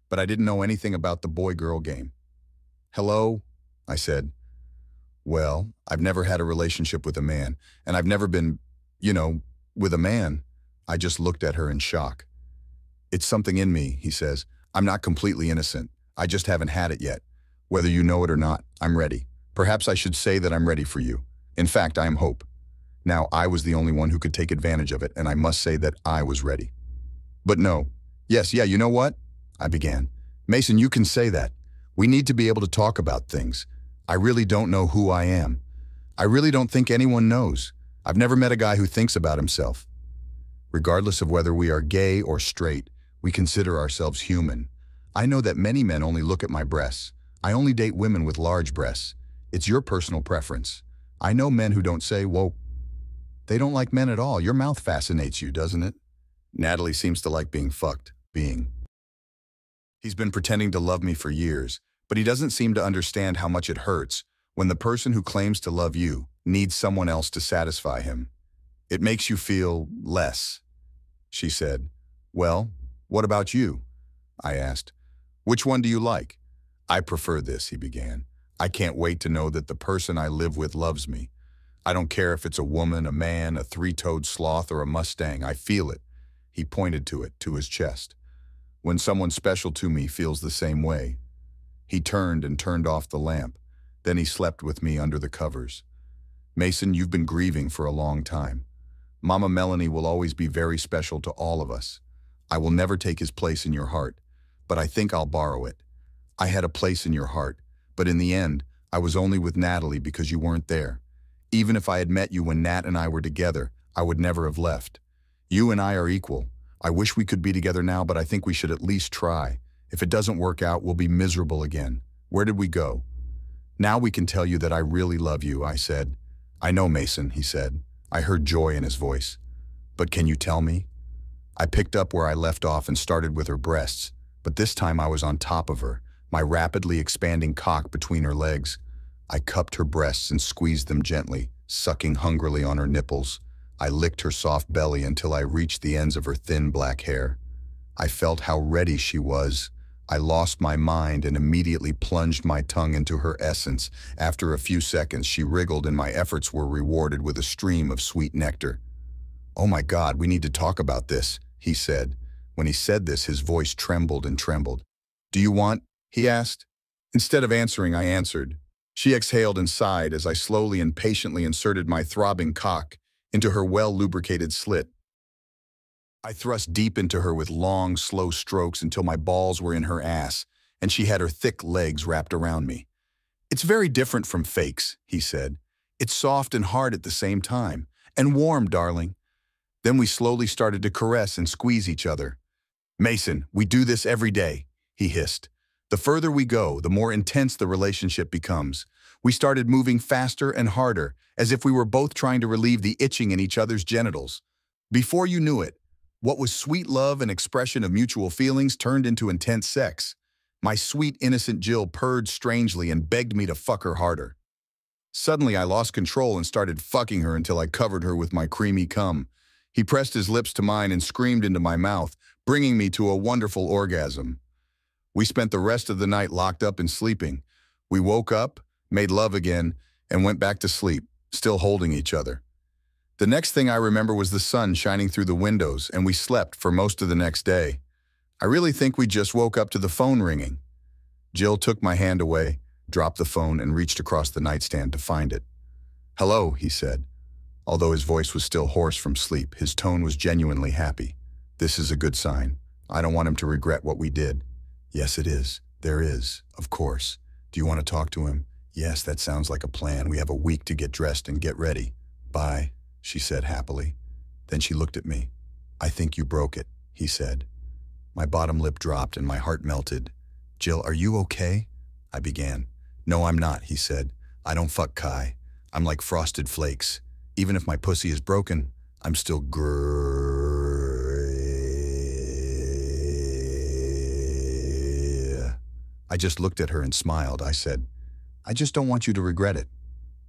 but I didn't know anything about the boy-girl game." "Hello?" I said. "Well, I've never had a relationship with a man, and I've never been, with a man." I just looked at her in shock. "It's something in me," he says. "I'm not completely innocent. I just haven't had it yet. Whether you know it or not, I'm ready. Perhaps I should say that I'm ready for you. In fact, I am hope." Now, I was the only one who could take advantage of it, and I must say that I was ready. "But no. Yes, yeah, you know what?" I began. "Mason, you can say that. We need to be able to talk about things. I really don't know who I am. I really don't think anyone knows. I've never met a guy who thinks about himself. Regardless of whether we are gay or straight, we consider ourselves human. I know that many men only look at my breasts. I only date women with large breasts. It's your personal preference. I know men who don't say, whoa. They don't like men at all. Your mouth fascinates you, doesn't it? Natalie seems to like being fucked. He's been pretending to love me for years, but he doesn't seem to understand how much it hurts when the person who claims to love you needs someone else to satisfy him. It makes you feel less, she said. Well, what about you? I asked. Which one do you like? I prefer this, he began. I can't wait to know that the person I live with loves me. I don't care if it's a woman, a man, a three-toed sloth, or a Mustang. I feel it. He pointed to it, to his chest. When someone special to me feels the same way. He turned and turned off the lamp. Then he slept with me under the covers. Mason, you've been grieving for a long time. Mama Melanie will always be very special to all of us. I will never take his place in your heart, but I think I'll borrow it. I had a place in your heart, but in the end, I was only with Natalie because you weren't there. Even if I had met you when Nat and I were together, I would never have left. You and I are equal. I wish we could be together now, but I think we should at least try. If it doesn't work out, we'll be miserable again. Where did we go? Now we can tell you that I really love you, I said. I know, Mason, he said. I heard joy in his voice. But can you tell me? I picked up where I left off and started with her breasts, but this time I was on top of her, my rapidly expanding cock between her legs. I cupped her breasts and squeezed them gently, sucking hungrily on her nipples. I licked her soft belly until I reached the ends of her thin black hair. I felt how ready she was. I lost my mind and immediately plunged my tongue into her essence. After a few seconds, she wriggled and my efforts were rewarded with a stream of sweet nectar. Oh my God, we need to talk about this, he said. When he said this, his voice trembled and trembled. Do you want? He asked. Instead of answering, I answered. She exhaled and sighed as I slowly and patiently inserted my throbbing cock into her well-lubricated slit. I thrust deep into her with long, slow strokes until my balls were in her ass, and she had her thick legs wrapped around me. It's very different from fakes, he said. It's soft and hard at the same time, and warm, darling. Then we slowly started to caress and squeeze each other. Mason, we do this every day, he hissed. The further we go, the more intense the relationship becomes. We started moving faster and harder, as if we were both trying to relieve the itching in each other's genitals. Before you knew it, what was sweet love and expression of mutual feelings turned into intense sex. My sweet, innocent Jill purred strangely and begged me to fuck her harder. Suddenly, I lost control and started fucking her until I covered her with my creamy cum. He pressed his lips to mine and screamed into my mouth, bringing me to a wonderful orgasm. We spent the rest of the night locked up and sleeping. We woke up, made love again, and went back to sleep, still holding each other. The next thing I remember was the sun shining through the windows, and we slept for most of the next day. I really think we just woke up to the phone ringing. Jill took my hand away, dropped the phone, and reached across the nightstand to find it. Hello, he said. Although his voice was still hoarse from sleep, his tone was genuinely happy. This is a good sign. I don't want him to regret what we did. Yes, it is. There is, of course. Do you want to talk to him? Yes, that sounds like a plan. We have a week to get dressed and get ready. Bye, she said happily. Then she looked at me. I think you broke it, he said. My bottom lip dropped and my heart melted. Jill, are you okay? I began. No, I'm not, he said. I don't fuck Kai. I'm like frosted flakes. Even if my pussy is broken, I'm still I just looked at her and smiled. I said, I just don't want you to regret it.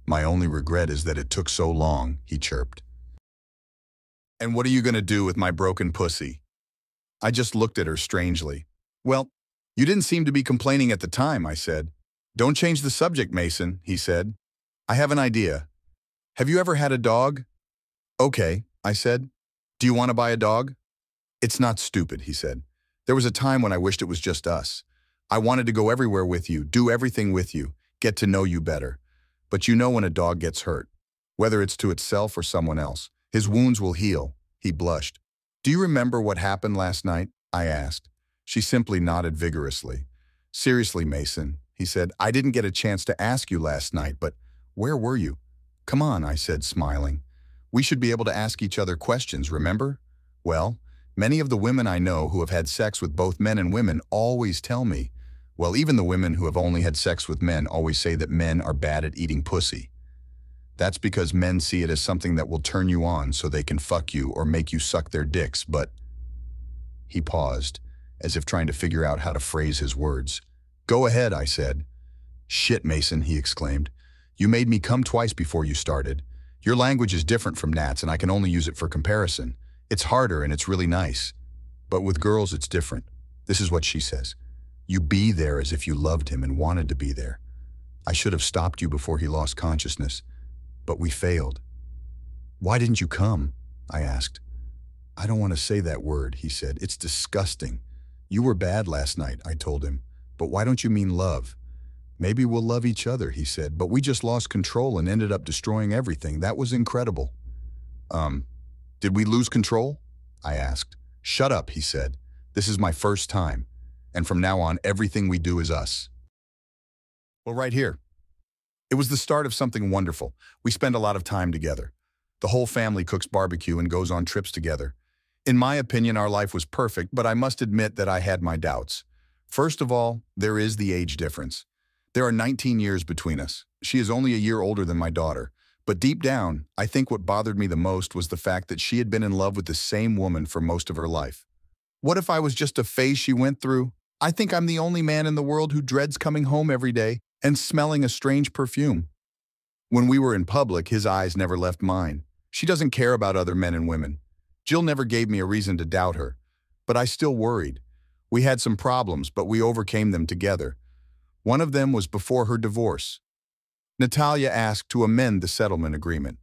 My only regret is that it took so long, he chirped. And what are you going to do with my broken pussy? I just looked at her strangely. Well, you didn't seem to be complaining at the time, I said. Don't change the subject, Mason, he said. I have an idea. Have you ever had a dog? Okay, I said. Do you want to buy a dog? It's not stupid, he said. There was a time when I wished it was just us. I wanted to go everywhere with you, do everything with you, get to know you better. But you know when a dog gets hurt, whether it's to itself or someone else, his wounds will heal. He blushed. Do you remember what happened last night? I asked. She simply nodded vigorously. Seriously, Mason, he said, I didn't get a chance to ask you last night, but where were you? Come on, I said, smiling. We should be able to ask each other questions, remember? Well, many of the women I know who have had sex with both men and women always tell me, well, even the women who have only had sex with men always say that men are bad at eating pussy. That's because men see it as something that will turn you on so they can fuck you or make you suck their dicks, but... He paused, as if trying to figure out how to phrase his words. Go ahead, I said. Shit, Mason, he exclaimed. You made me come twice before you started. Your language is different from Nat's and I can only use it for comparison. It's harder and it's really nice. But with girls, it's different. This is what she says. You be there as if you loved him and wanted to be there. I should have stopped you before he lost consciousness, but we failed. Why didn't you come? I asked. I don't want to say that word, he said. It's disgusting. You were bad last night, I told him. But why don't you mean love? Maybe we'll love each other, he said, but we just lost control and ended up destroying everything. That was incredible. Did we lose control? I asked. Shut up, he said. This is my first time. And from now on, everything we do is us. Well, right here. It was the start of something wonderful. We spend a lot of time together. The whole family cooks barbecue and goes on trips together. In my opinion, our life was perfect, but I must admit that I had my doubts. First of all, there is the age difference. There are 19 years between us. She is only a year older than my daughter. But deep down, I think what bothered me the most was the fact that she had been in love with the same woman for most of her life. What if I was just a phase she went through? I think I'm the only man in the world who dreads coming home every day and smelling a strange perfume. When we were in public, his eyes never left mine. She doesn't care about other men and women. Jill never gave me a reason to doubt her, but I still worried. We had some problems, but we overcame them together. One of them was before her divorce. Natalia asked to amend the settlement agreement.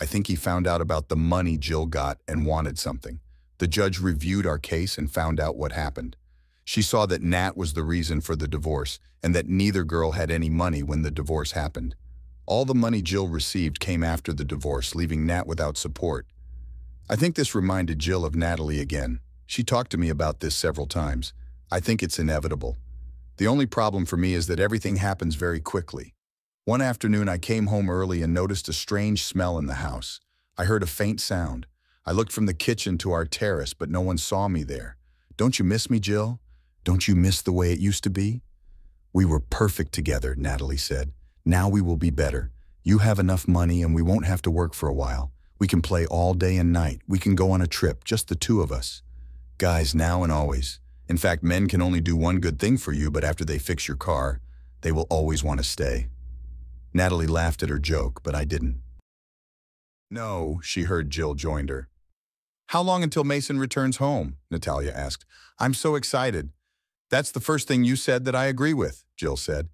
I think he found out about the money Jill got and wanted something. The judge reviewed our case and found out what happened. She saw that Nat was the reason for the divorce and that neither girl had any money when the divorce happened. All the money Jill received came after the divorce, leaving Nat without support. I think this reminded Jill of Natalie again. She talked to me about this several times. I think it's inevitable. The only problem for me is that everything happens very quickly. One afternoon, I came home early and noticed a strange smell in the house. I heard a faint sound. I looked from the kitchen to our terrace, but no one saw me there. Don't you miss me, Jill? Don't you miss the way it used to be? We were perfect together, Natalie said. Now we will be better. You have enough money and we won't have to work for a while. We can play all day and night. We can go on a trip, just the two of us. Guys, now and always. In fact, men can only do one good thing for you, but after they fix your car, they will always want to stay. Natalie laughed at her joke, but I didn't. No, she heard Jill joined her. How long until Mason returns home? Natalia asked. I'm so excited. That's the first thing you said that I agree with, Jill said.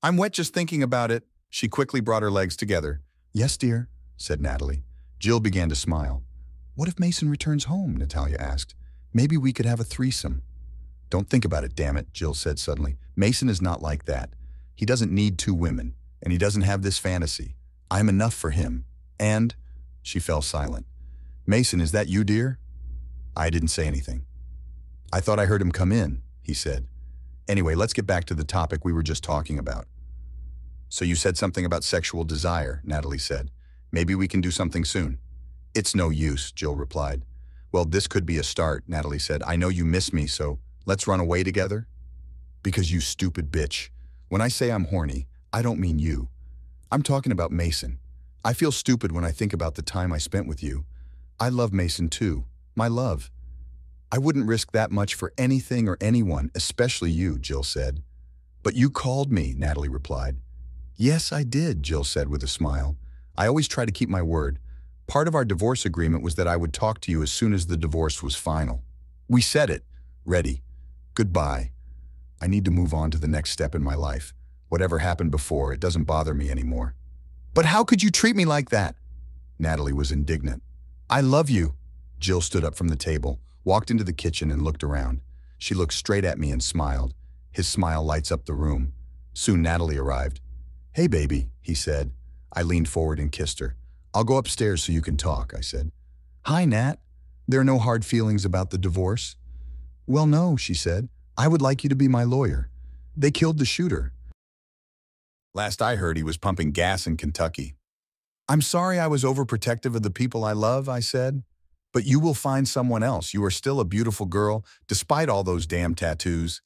I'm wet just thinking about it. She quickly brought her legs together. Yes, dear, said Natalie. Jill began to smile. What if Mason returns home? Natalia asked. Maybe we could have a threesome. Don't think about it, damn it, Jill said suddenly. Mason is not like that. He doesn't need two women, and he doesn't have this fantasy. I'm enough for him. And, she fell silent. Mason, is that you, dear? I didn't say anything. I thought I heard him come in, he said. Anyway, let's get back to the topic we were just talking about. So you said something about sexual desire, Natalie said. Maybe we can do something soon. It's no use, Jill replied. Well, this could be a start, Natalie said. I know you miss me, so let's run away together. Because you stupid bitch. When I say I'm horny, I don't mean you. I'm talking about Mason. I feel stupid when I think about the time I spent with you. I love Mason too, my love. I wouldn't risk that much for anything or anyone, especially you, Jill said. But you called me, Natalie replied. Yes, I did, Jill said with a smile. I always try to keep my word. Part of our divorce agreement was that I would talk to you as soon as the divorce was final. We said it. Ready. Goodbye. I need to move on to the next step in my life. Whatever happened before, it doesn't bother me anymore. But how could you treat me like that? Natalie was indignant. I love you. Jill stood up from the table, walked into the kitchen and looked around. She looked straight at me and smiled. His smile lights up the room. Soon Natalie arrived. Hey, baby, he said. I leaned forward and kissed her. I'll go upstairs so you can talk, I said. Hi, Nat. There are no hard feelings about the divorce? Well, no, she said. I would like you to be my lawyer. They killed the shooter. Last I heard, he was pumping gas in Kentucky. I'm sorry I was overprotective of the people I love, I said. But you will find someone else. You are still a beautiful girl, despite all those damn tattoos.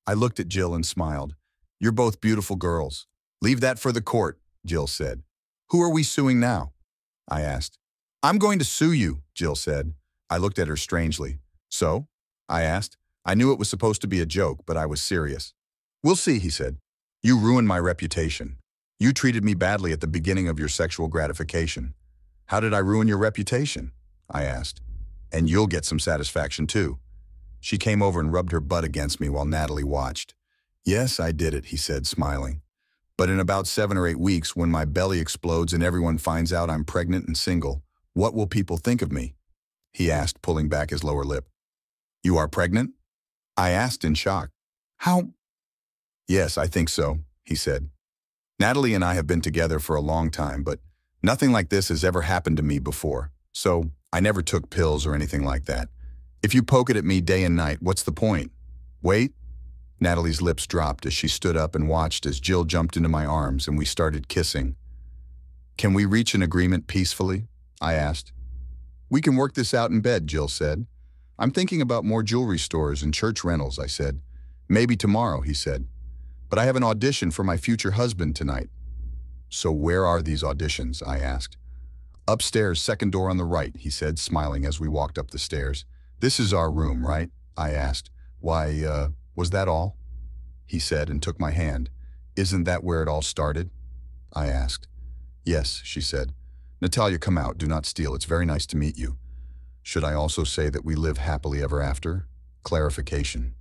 I looked at Jill and smiled. You're both beautiful girls. Leave that for the court, Jill said. Who are we suing now? I asked. I'm going to sue you, Jill said. I looked at her strangely. So? I asked. I knew it was supposed to be a joke, but I was serious. We'll see, he said. You ruined my reputation. You treated me badly at the beginning of your sexual gratification. How did I ruin your reputation? I asked. And you'll get some satisfaction too. She came over and rubbed her butt against me while Natalie watched. Yes, I did it, he said, smiling. But in about 7 or 8 weeks, when my belly explodes and everyone finds out I'm pregnant and single, what will people think of me? He asked, pulling back his lower lip. You are pregnant? I asked in shock. How? Yes, I think so, he said. Natalie and I have been together for a long time, but nothing like this has ever happened to me before. So I never took pills or anything like that. If you poke it at me day and night, what's the point? Wait? Natalie's lips dropped as she stood up and watched as Jill jumped into my arms and we started kissing. Can we reach an agreement peacefully? I asked. We can work this out in bed, Jill said. I'm thinking about more jewelry stores and church rentals, I said. Maybe tomorrow, he said. But I have an audition for my future husband tonight. So where are these auditions? I asked. Upstairs, second door on the right, he said, smiling as we walked up the stairs. This is our room, right? I asked. Why, was that all? He said and took my hand. Isn't that where it all started? I asked. Yes, she said. Natalia, come out. Do not steal. It's very nice to meet you. Should I also say that we live happily ever after? Clarification.